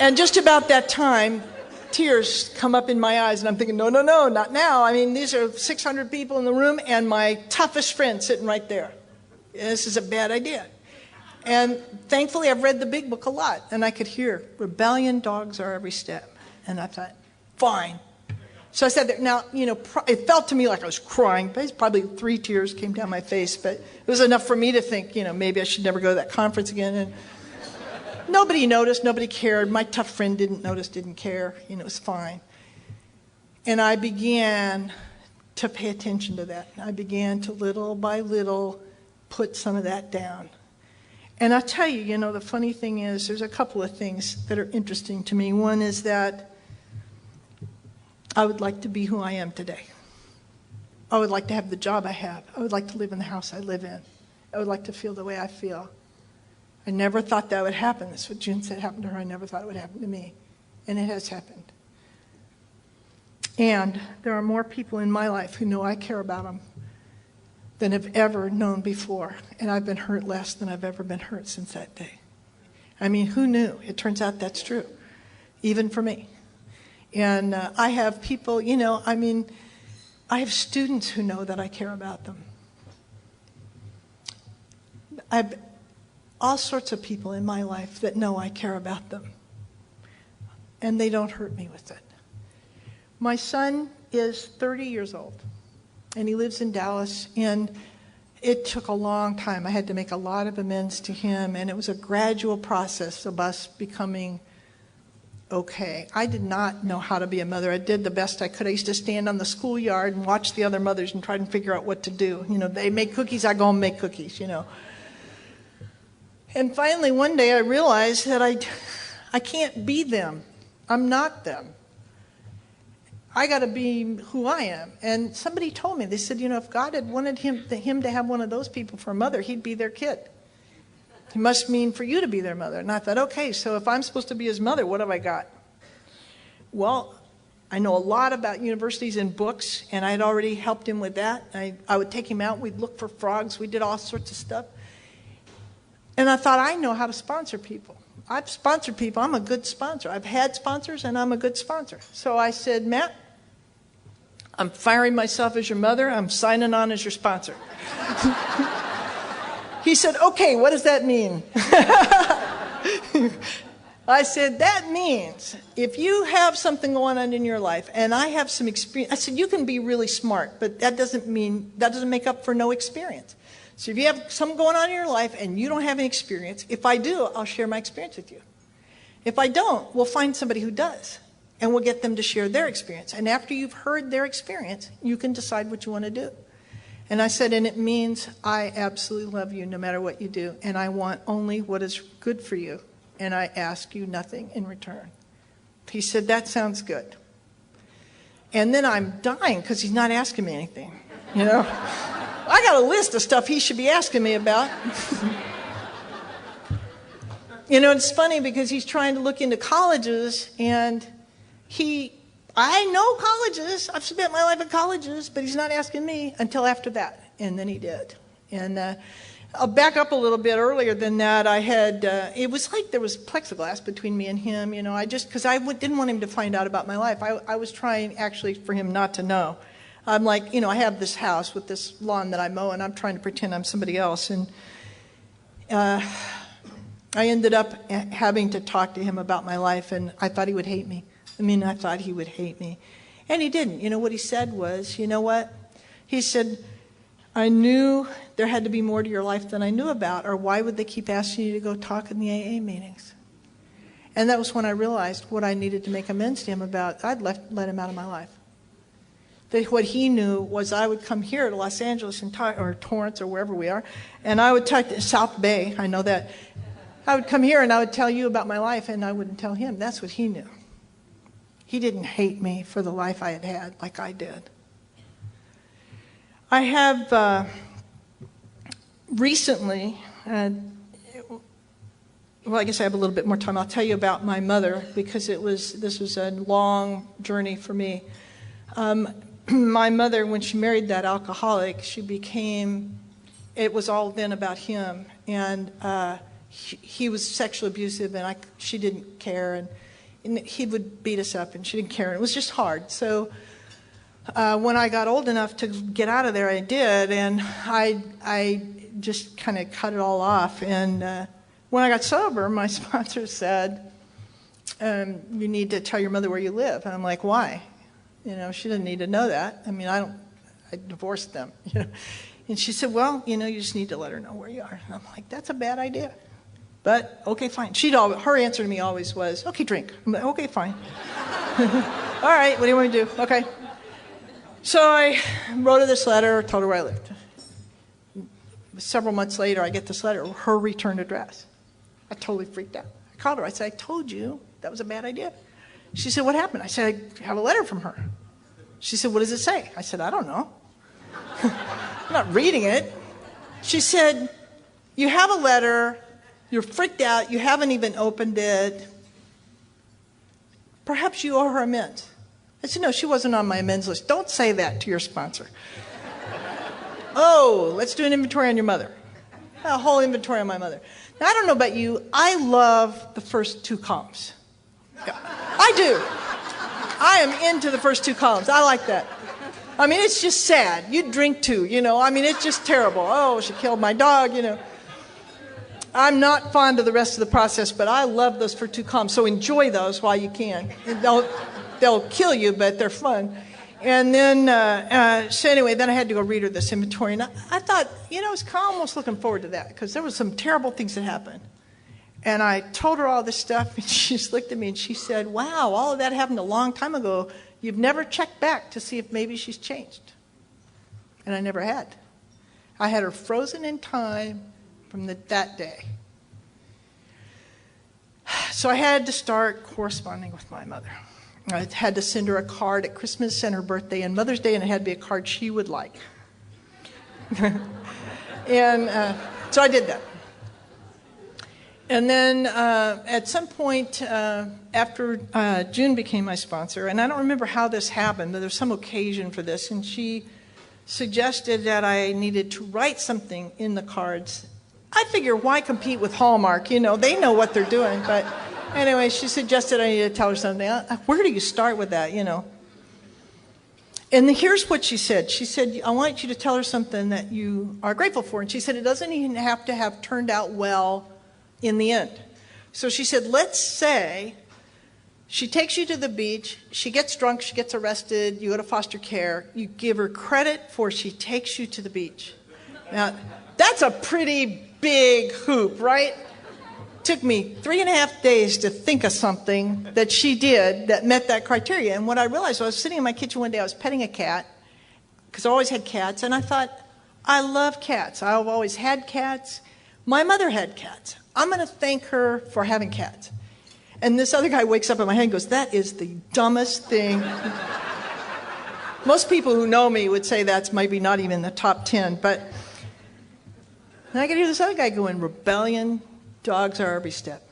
And just about that time, tears come up in my eyes, and I'm thinking, no, no, no, not now. I mean, these are 600 people in the room, and my toughest friend sitting right there. This is a bad idea. And thankfully, I've read the big book a lot, and I could hear, rebellion dogs are every step. And I thought, fine. So I said that. Now, you know, it felt to me like I was crying. Probably 3 tears came down my face, but it was enough for me to think, you know, maybe I should never go to that conference again. And nobody noticed, nobody cared. My tough friend didn't notice, didn't care. You know, it was fine. And I began to pay attention to that. I began to little by little put some of that down. And I tell you, you know, the funny thing is there's a couple of things that are interesting to me. One is that I would like to be who I am today. I would like to have the job I have. I would like to live in the house I live in. I would like to feel the way I feel. I never thought that would happen. That's what June said happened to her. I never thought it would happen to me. And it has happened. And there are more people in my life who know I care about them than have ever known before. And I've been hurt less than I've ever been hurt since that day. I mean, who knew? It turns out that's true, even for me. And I have people, you know, I mean, I have students who know that I care about them. I have all sorts of people in my life that know I care about them. And they don't hurt me with it. My son is 30 years old, and he lives in Dallas, and it took a long time. I had to make a lot of amends to him, and it was a gradual process of us becoming okay. I did not know how to be a mother. I did the best I could. I used to stand on the schoolyard and watch the other mothers and try to figure out what to do. You know, they make cookies, I go and make cookies, you know. And finally, one day I realized that I can't be them. I'm not them. I got to be who I am. And somebody told me, they said, you know, if God had wanted him to have one of those people for a mother, he'd be their kid. He must mean for you to be their mother. And I thought, okay, so if I'm supposed to be his mother, what have I got? Well, I know a lot about universities and books, and I had already helped him with that. I would take him out. We'd look for frogs. We did all sorts of stuff. And I thought, I know how to sponsor people. I've sponsored people. I'm a good sponsor. I've had sponsors, and I'm a good sponsor. So I said, Matt, I'm firing myself as your mother. I'm signing on as your sponsor. He said, okay, what does that mean? I said, that means if you have something going on in your life, and I have some experience, I said, you can be really smart, but that doesn't make up for no experience. So if you have something going on in your life and you don't have any experience, if I do, I'll share my experience with you. If I don't, we'll find somebody who does, and we'll get them to share their experience. And after you've heard their experience, you can decide what you want to do. And I said, and it means I absolutely love you no matter what you do, and I want only what is good for you, and I ask you nothing in return. He said, that sounds good. And then I'm dying because he's not asking me anything, you know. I got a list of stuff he should be asking me about. You know, it's funny because he's trying to look into colleges, and I know colleges. I've spent my life at colleges, but he's not asking me until after that. And then he did. And I'll back up a little bit. Earlier than that, I had, it was like there was plexiglass between me and him, you know. Because I didn't want him to find out about my life. I was trying actually for him not to know. I'm like, you know, I have this house with this lawn that I mow, and I'm trying to pretend I'm somebody else. And I ended up having to talk to him about my life, and I thought he would hate me. I thought he would hate me. And he didn't. You know, what he said was, you know what? He said, I knew there had to be more to your life than I knew about, or why would they keep asking you to go talk in the AA meetings? And that was when I realized what I needed to make amends to him about. I'd let him out of my life. That what he knew was I would come here to Los Angeles or Torrance or wherever we are, and I would talk to South Bay, I know that. I would come here and I would tell you about my life, and I wouldn't tell him. That's what he knew. He didn't hate me for the life I had had like I did. I have recently, well, I guess I have a little bit more time. I'll tell you about my mother because this was a long journey for me. My mother, when she married that alcoholic, it was all then about him. And he was sexually abusive, and she didn't care, and he would beat us up, and she didn't care. And it was just hard. So when I got old enough to get out of there, I did, and I just kind of cut it all off. And when I got sober, my sponsor said, you need to tell your mother where you live. And I'm like, why? You know, she didn't need to know that. I mean, I divorced them, you know. And she said, well, you know, you just need to let her know where you are. And I'm like, that's a bad idea. But, okay, fine. Her answer to me always was, okay, drink. I'm like, okay, fine. All right, what do you want me to do? Okay. So I wrote her this letter, told her where I lived. Several months later, I get this letter, her return address. I totally freaked out. I called her. I said, I told you that was a bad idea. She said, what happened? I said, I have a letter from her. She said, what does it say? I said, I don't know. I'm not reading it. She said, you have a letter, you're freaked out, you haven't even opened it. Perhaps you owe her amends. I said, no, she wasn't on my amends list. Don't say that to your sponsor. Oh, let's do an inventory on your mother. A whole inventory on my mother. Now, I don't know about you, I love the first two columns. Yeah, I do. I am into the first two columns. I like that. I mean, it's just sad. You drink too, you know. I mean, it's just terrible. Oh, she killed my dog, you know. I'm not fond of the rest of the process, but I love those first two columns. So enjoy those while you can. They'll kill you, but they're fun. And then, so anyway, then I had to go read her this inventory. And I thought, you know, I was almost looking forward to that because there were some terrible things that happened. And I told her all this stuff, and she just looked at me and she said, wow, all of that happened a long time ago. You've never checked back to see if maybe she's changed. And I never had. I had her frozen in time from that day. So I had to start corresponding with my mother. I had to send her a card at Christmas and her birthday and Mother's Day, and it had to be a card she would like. And so I did that. And then at some point after June became my sponsor, and I don't remember how this happened, but there was some occasion for this, and she suggested that I needed to write something in the cards. I figure, why compete with Hallmark? You know, they know what they're doing. But anyway, she suggested I needed to tell her something. Where do you start with that, you know? And here's what she said. She said, I want you to tell her something that you are grateful for. And she said, it doesn't even have to have turned out well in the end. So she said, let's say she takes you to the beach, she gets drunk, she gets arrested, you go to foster care, you give her credit for she takes you to the beach. Now, that's a pretty big hoop, right? Took me 3.5 days to think of something that she did that met that criteria. And what I realized, I was sitting in my kitchen one day, I was petting a cat, because I always had cats, and I thought, I love cats. I've always had cats. My mother had cats. I'm going to thank her for having cats. And this other guy wakes up in my head and goes, that is the dumbest thing. Most people who know me would say that's maybe not even in the top 10. But then I could hear this other guy going, rebellion, dogs are every step.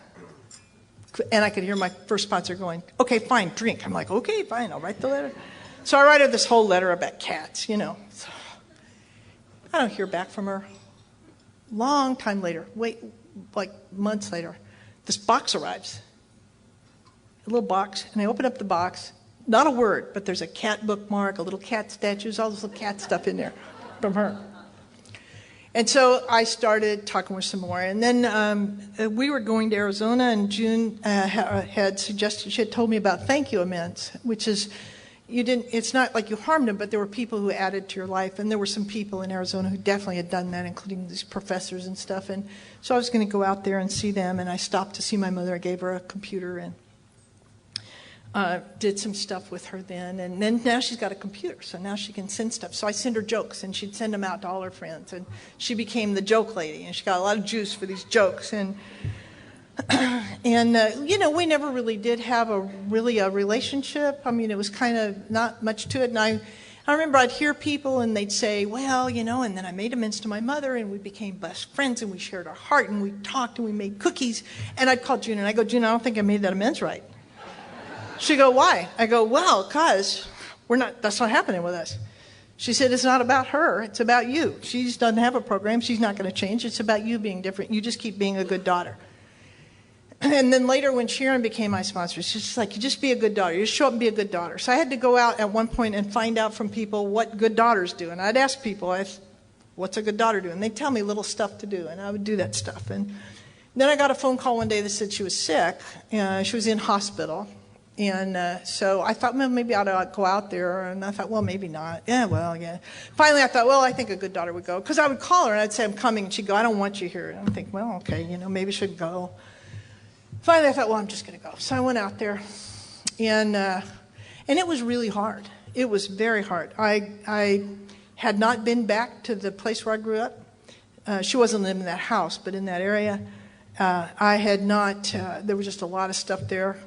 And I could hear my first sponsor going, okay, fine, drink. I'm like, okay, fine, I'll write the letter. So I write her this whole letter about cats, you know. So I don't hear back from her. Long time later, like months later, this box arrives. A little box, and I open up the box. Not a word, but there's a cat bookmark, a little cat statues, all this little cat stuff in there from her. And so I started talking with some more. And then we were going to Arizona, and June had suggested, she had told me about thank you amends, which is, it's not like you harmed them, but there were people who added to your life. And there were some people in Arizona who definitely had done that, including these professors and stuff. And so I was going to go out there and see them, and I stopped to see my mother. I gave her a computer and did some stuff with her then. And then now she's got a computer, so now she can send stuff. So I send her jokes, and she'd send them out to all her friends. And she became the joke lady, and she got a lot of juice for these jokes. And you know, we never really did have a relationship. I mean, it was kind of not much to it. And I remember I'd hear people and they'd say, well, you know, and then I made amends to my mother and we became best friends and we shared our heart and we talked and we made cookies. And I'd call June and I go, June, I don't think I made that amends right. She'd go, why? I go, well, because that's not happening with us. She said, it's not about her, it's about you. She just doesn't have a program, she's not going to change. It's about you being different. You just keep being a good daughter. And then later when Sharon became my sponsor, she's just like, you just be a good daughter. You just show up and be a good daughter. So I had to go out at one point and find out from people what good daughters do. And I'd ask people, what's a good daughter do? And they'd tell me little stuff to do, and I would do that stuff. And then I got a phone call one day that said she was sick. She was in hospital. And so I thought, well, maybe I ought to go out there. And I thought, well, maybe not. Yeah. Finally, I thought, well, I think a good daughter would go. Because I would call her and I'd say, I'm coming. And she'd go, I don't want you here. And I'd think, well, okay, maybe I should go. Finally, I thought, well, I'm just going to go. So I went out there. And it was really hard. It was very hard. I had not been back to the place where I grew up. She wasn't living in that house, but in that area. I had not, there was just a lot of stuff there.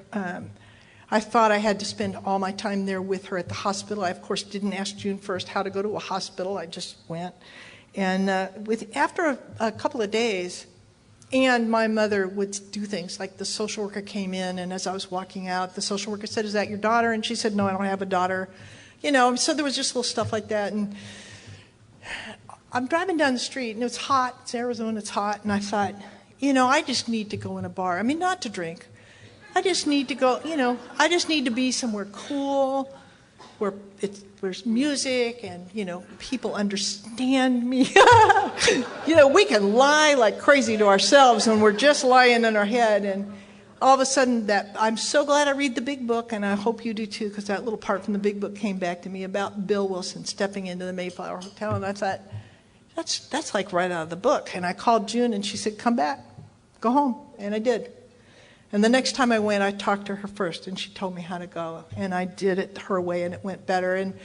I thought I had to spend all my time there with her at the hospital. I, of course, didn't ask June first how to go to a hospital. I just went. And after a couple of days, and my mother would do things like the social worker came in, and as I was walking out, the social worker said, is that your daughter? And she said, no, I don't have a daughter. So there was just little stuff like that. And I'm driving down the street, and it's hot. It's Arizona, it's hot. And I thought, I just need to go in a bar. I mean, not to drink. I just need to go, I just need to be somewhere cool where there's music and, people understand me. We can lie like crazy to ourselves when we're just lying in our head. And all of a sudden I'm so glad I read the big book, and I hope you do too, because that little part from the big book came back to me about Bill Wilson stepping into the Mayflower Hotel. And I thought, that's like right out of the book. And I called June and she said, come back, go home. And I did. And the next time I went, I talked to her first, and she told me how to go. And I did it her way, and it went better. And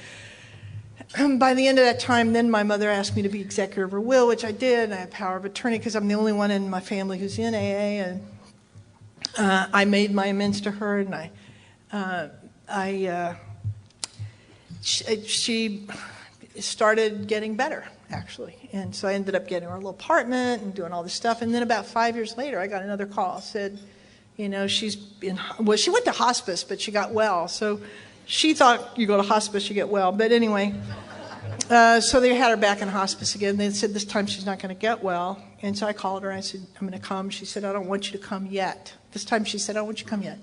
by the end of that time, then my mother asked me to be executor of her will, which I did. And I had power of attorney because I'm the only one in my family who's in AA. And I made my amends to her, and she started getting better, actually. And so I ended up getting her a little apartment and doing all this stuff. And then about 5 years later, I got another call. Said, she went to hospice, but she got well. So she thought you go to hospice, you get well. But anyway, so they had her back in hospice again. They said this time she's not going to get well. And so I called her. I said, I'm going to come. She said, I don't want you to come yet. This time she said, I don't want you to come yet.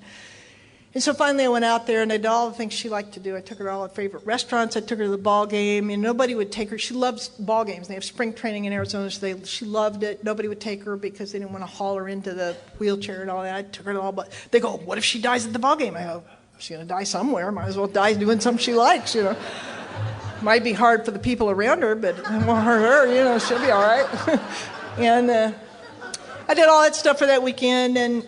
And so finally I went out there, and I did all the things she liked to do. I took her to all her favorite restaurants. I took her to the ball game, and nobody would take her. She loves ball games. They have spring training in Arizona, so she loved it. Nobody would take her because they didn't want to haul her into the wheelchair and all that. I took her to all, but they go, what if she dies at the ball game? I go, she's going to die somewhere. Might as well die doing something she likes, Might be hard for the people around her, but it won't hurt her, she'll be all right. And I did all that stuff for that weekend, and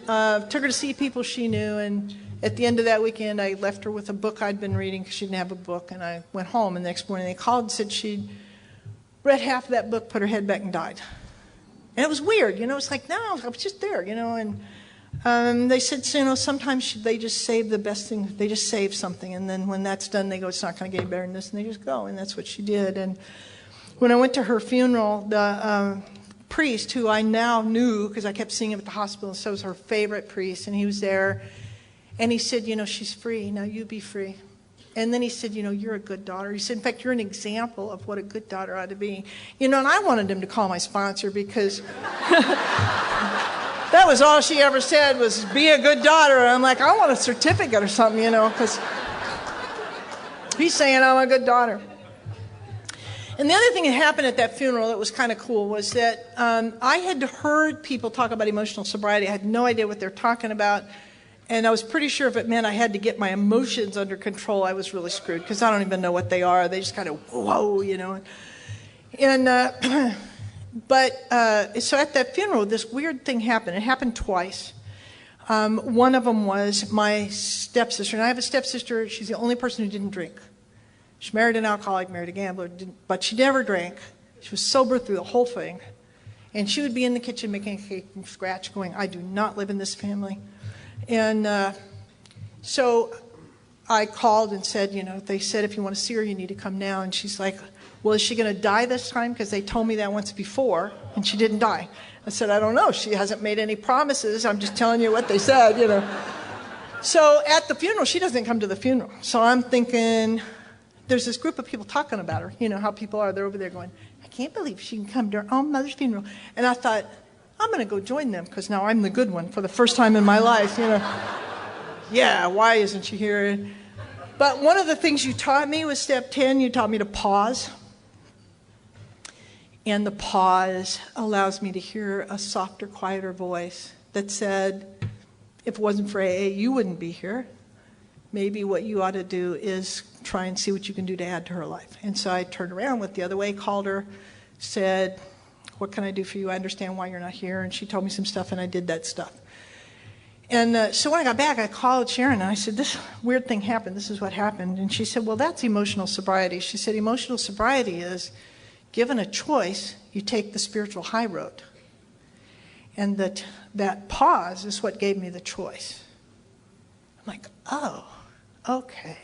took her to see people she knew. And at the end of that weekend, I left her with a book I'd been reading because she didn't have a book. And I went home, and the next morning they called and said she'd read half of that book, put her head back, and died. And it was weird, it's like, no, I was just there, and they said, sometimes they just save the best thing. They just save something, and then when that's done, they go, it's not going to get any better than this, and they just go, and that's what she did. And when I went to her funeral, the priest, who I now knew because I kept seeing him at the hospital, so was her favorite priest, and he was there, and he said, she's free, now you be free. And then he said, you're a good daughter. He said, in fact, you're an example of what a good daughter ought to be. And I wanted him to call my sponsor because that was all she ever said was, be a good daughter. And I'm like, I want a certificate or something, because he's saying I'm a good daughter. And the other thing that happened at that funeral that was kind of cool was that I had heard people talk about emotional sobriety. I had no idea what they're talking about. And I was pretty sure if it meant I had to get my emotions under control, I was really screwed because I don't even know what they are. They just kind of, whoa, And, so at that funeral, this weird thing happened. It happened twice. One of them was my stepsister. And I have a stepsister. She's the only person who didn't drink. She married an alcoholic, married a gambler, but she never drank. She was sober through the whole thing. And she would be in the kitchen making a cake from scratch going, I do not live in this family. And so I called and said, they said, if you want to see her, you need to come now. And she's like, well, is she going to die this time? Because they told me that once before, and she didn't die. I said, I don't know. She hasn't made any promises. I'm just telling you what they said, So at the funeral, she doesn't come to the funeral. So I'm thinking, there's this group of people talking about her. You know how people are. They're over there going, I can't believe she can come to her own mother's funeral. And I thought, I'm going to go join them because now I'm the good one for the first time in my life. You know, yeah, why isn't she here? But one of the things you taught me was step 10. You taught me to pause. And the pause allows me to hear a softer, quieter voice that said, if it wasn't for AA, you wouldn't be here. Maybe what you ought to do is try and see what you can do to add to her life. And so I turned around, went the other way, called her, said, what can I do for you? I understand why you're not here. And she told me some stuff, and I did that stuff. And so when I got back, I called Sharon, and I said, this weird thing happened. This is what happened. And she said, well, that's emotional sobriety. She said, emotional sobriety is, given a choice, you take the spiritual high road. And that pause is what gave me the choice. I'm like, oh, okay.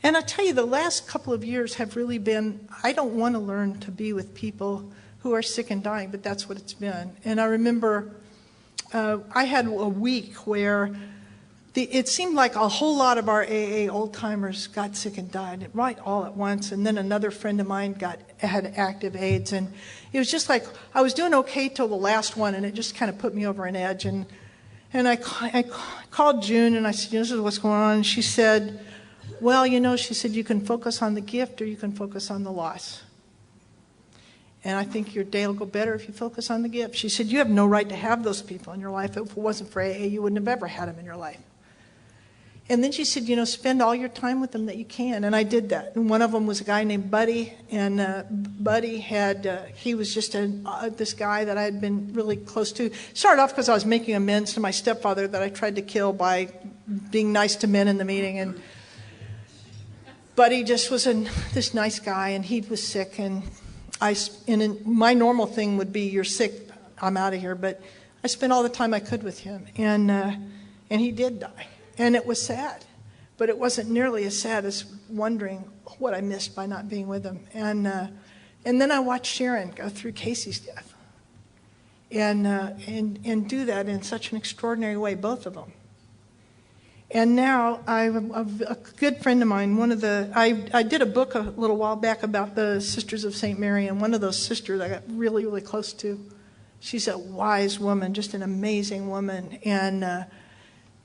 And I tell you, the last couple of years have really been, I don't want to learn to be with people who are sick and dying, but that's what it's been. And I remember I had a week where it seemed like a whole lot of our AA old-timers got sick and died right all at once. And then another friend of mine had active AIDS. And it was just like I was doing okay till the last one, and it just kind of put me over an edge. And I called June, and I said, this is what's going on. And she said, well, she said, you can focus on the gift or you can focus on the loss. And I think your day will go better if you focus on the gift. She said, you have no right to have those people in your life. If it wasn't for AA, you wouldn't have ever had them in your life. And then she said, spend all your time with them that you can. And I did that. And one of them was a guy named Buddy. And Buddy he was just this guy that I had been really close to. Started off because I was making amends to my stepfather that I tried to kill by being nice to men in the meeting. And Buddy just was this nice guy, and he was sick. And my normal thing would be, you're sick, I'm out of here. But I spent all the time I could with him. And he did die. And it was sad, but it wasn't nearly as sad as wondering what I missed by not being with him. And then I watched Sharon go through Casey's death, and do that in such an extraordinary way, both of them. And now a good friend of mine, I did a book a little while back about the Sisters of St. Mary, and one of those sisters I got really, really close to. She's a wise woman, just an amazing woman, and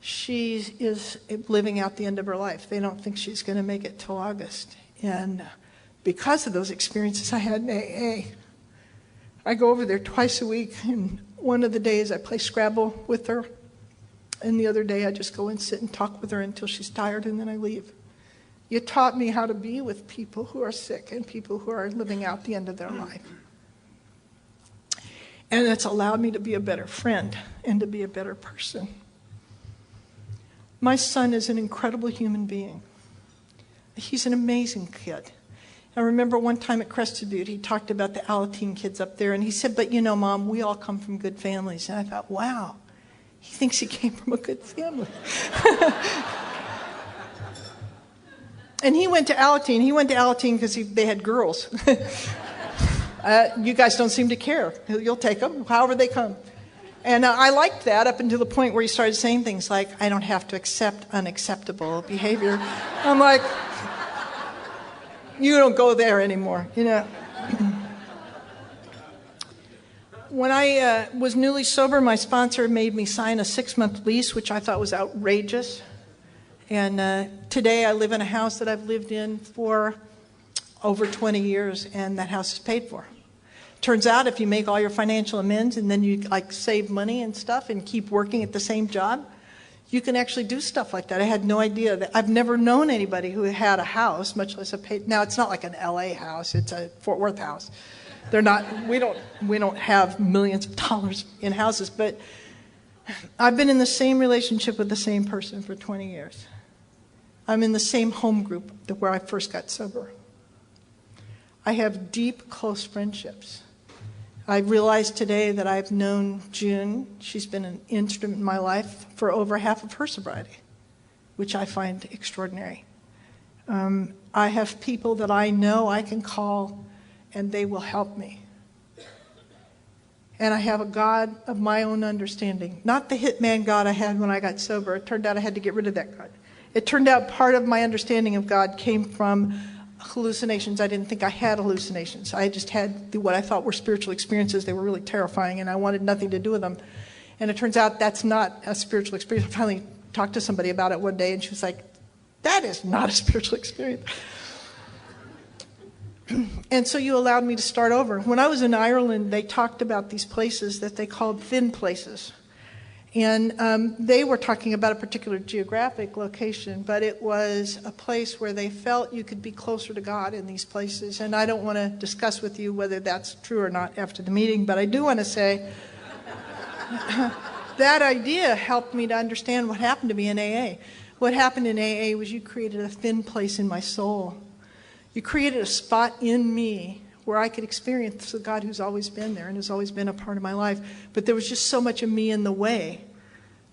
she is living out the end of her life. They don't think she's going to make it till August. And because of those experiences I had in AA, I go over there twice a week. And one of the days I play Scrabble with her. And the other day I just go and sit and talk with her until she's tired, and then I leave. You taught me how to be with people who are sick and people who are living out the end of their life. And it's allowed me to be a better friend and to be a better person. My son is an incredible human being. He's an amazing kid. I remember one time at Crested Butte, he talked about the Alateen kids up there, and he said, but Mom, we all come from good families. And I thought, wow, he thinks he came from a good family. And he went to Alateen. He went to Alateen because they had girls. You guys don't seem to care. You'll take them, however they come. And I liked that up until the point where he started saying things like, I don't have to accept unacceptable behavior. I'm like, you don't go there anymore, When I was newly sober, my sponsor made me sign a 6-month lease, which I thought was outrageous. And today I live in a house that I've lived in for over 20 years, and that house is paid for. Turns out if you make all your financial amends and then you save money and stuff and keep working at the same job, you can actually do stuff like that. I had no idea that. I've never known anybody who had a house, much less a paid. Now it's not like an LA house, it's a Fort Worth house. They're not, we don't have millions of dollars in houses, but I've been in the same relationship with the same person for 20 years. I'm in the same home group where I first got sober. I have deep, close friendships. I realized today that I've known June. She's been an instrument in my life for over half of her sobriety, which I find extraordinary. I have people that I know I can call and they will help me. And I have a God of my own understanding. Not the hitman God I had when I got sober. It turned out I had to get rid of that God. It turned out part of my understanding of God came from hallucinations. I didn't think I had hallucinations. I just had what I thought were spiritual experiences. They were really terrifying, and I wanted nothing to do with them. And it turns out that's not a spiritual experience. I finally talked to somebody about it one day, and she was like, that is not a spiritual experience. And so you allowed me to start over. When I was in Ireland, they talked about these places that they called thin places. And they were talking about a particular geographic location, but it was a place where they felt you could be closer to God in these places. And I don't want to discuss with you whether that's true or not after the meeting, but I do want to say that idea helped me to understand what happened to me in AA. What happened in AA was you created a thin place in my soul. You created a spot in me where I could experience the God who's always been there and has always been a part of my life. But there was just so much of me in the way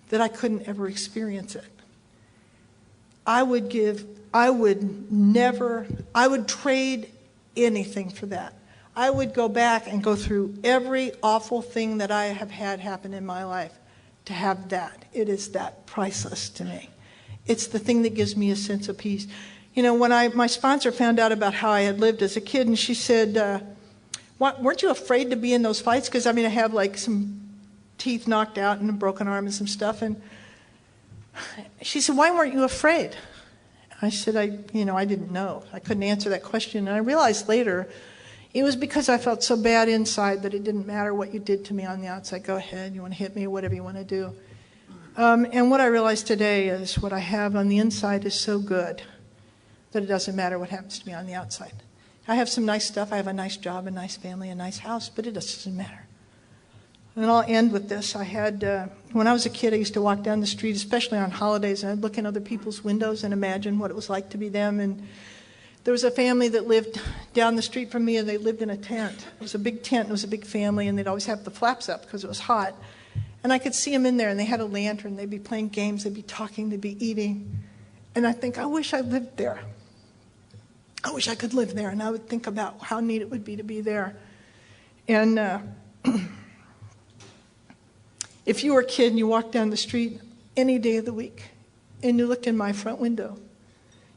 that I couldn't ever experience it. I would trade anything for that. I would go back and go through every awful thing that I have had happen in my life to have that. It is that priceless to me. It's the thing that gives me a sense of peace. You know, when my sponsor found out about how I had lived as a kid, and she said, weren't you afraid to be in those fights? Because, I mean, I have like some teeth knocked out and a broken arm and some stuff. And she said, why weren't you afraid? I said, I didn't know. I couldn't answer that question. And I realized later it was because I felt so bad inside that it didn't matter what you did to me on the outside. Go ahead, you want to hit me, whatever you want to do. And what I realized today is what I have on the inside is so good that it doesn't matter what happens to me on the outside. I have some nice stuff. I have a nice job, a nice family, a nice house, but it doesn't matter. And I'll end with this. I had, when I was a kid, I used to walk down the street, especially on holidays, and I'd look in other people's windows and imagine what it was like to be them. And there was a family that lived down the street from me, and they lived in a tent. It was a big tent. It was a big family, and they'd always have the flaps up because it was hot. And I could see them in there, and they had a lantern. They'd be playing games. They'd be talking. They'd be eating. And I think, I wish I lived there. I wish I could live there. And I would think about how neat it would be to be there. And if you were a kid and you walked down the street any day of the week and you looked in my front window,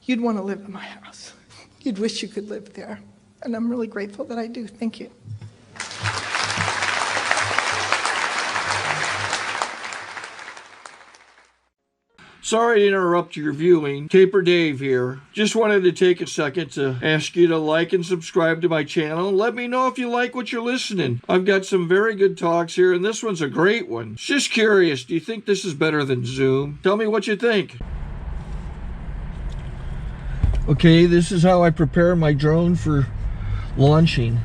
you'd want to live in my house. You'd wish you could live there. And I'm really grateful that I do. Thank you. Sorry to interrupt your viewing. Taper Dave here. Just wanted to take a second to ask you to like and subscribe to my channel. Let me know if you like what you're listening. I've got some very good talks here, and this one's a great one. Just curious, do you think this is better than Zoom? Tell me what you think. Okay, this is how I prepare my drone for launching.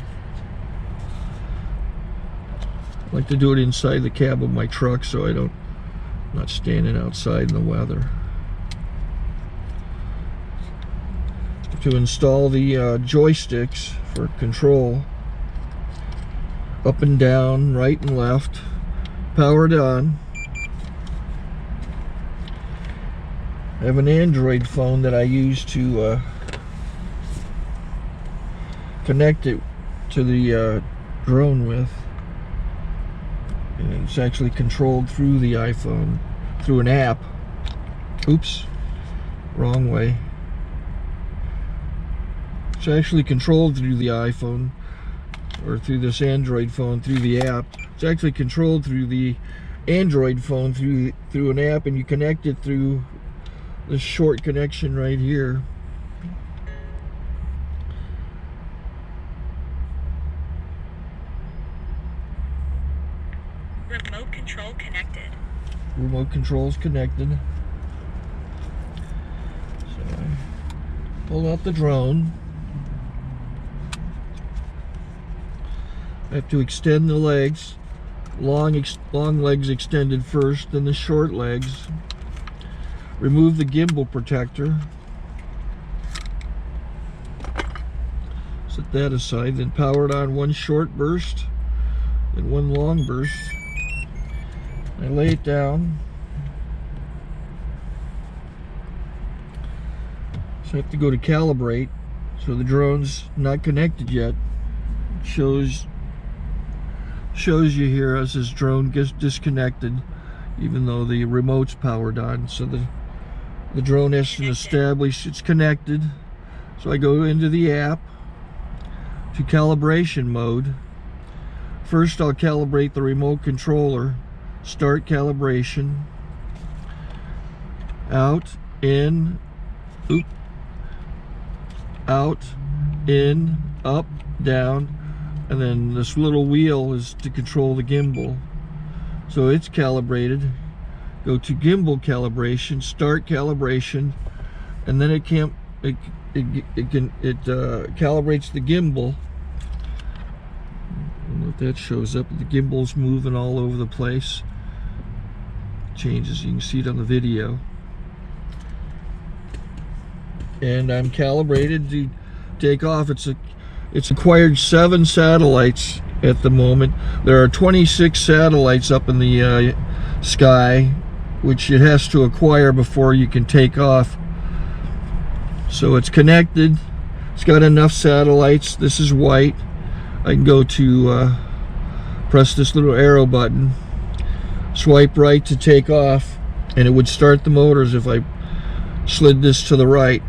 I like to do it inside the cab of my truck so I'm not standing outside in the weather. To install the joysticks for control, up and down, right and left, powered on. I have an Android phone that I use to connect it to the drone with. And it's actually controlled through the iPhone, through an app. Oops, wrong way. It's actually controlled through the iPhone, or through this Android phone, through the app. It's actually controlled through the Android phone, through an app, and you connect it through this short connection right here. Remote control connected. Remote control's connected. So I pull out the drone. I have to extend the legs. Long legs extended first, then the short legs. Remove the gimbal protector. Set that aside, then power it on one short burst, then one long burst. I lay it down. So I have to go to calibrate. So the drone's not connected yet. It shows you here as this drone gets disconnected, even though the remote's powered on. So the drone has to establish it's connected. So I go into the app to calibration mode. First I'll calibrate the remote controller. Start calibration. Out, in, oop, out, in, up, down, and then this little wheel is to control the gimbal. So it's calibrated. Go to gimbal calibration, start calibration, and then it calibrates the gimbal. I don't know if that shows up. The gimbal's moving all over the place. Changes, you can see it on the video. And I'm calibrated to take off. It's acquired 7 satellites at the moment. There are 26 satellites up in the sky, which it has to acquire before you can take off. So it's connected. It's got enough satellites. This is white. I can go to press this little arrow button, swipe right to take off, and it would start the motors if I slid this to the right.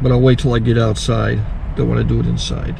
But I'll wait till I get outside. Don't want to do it inside.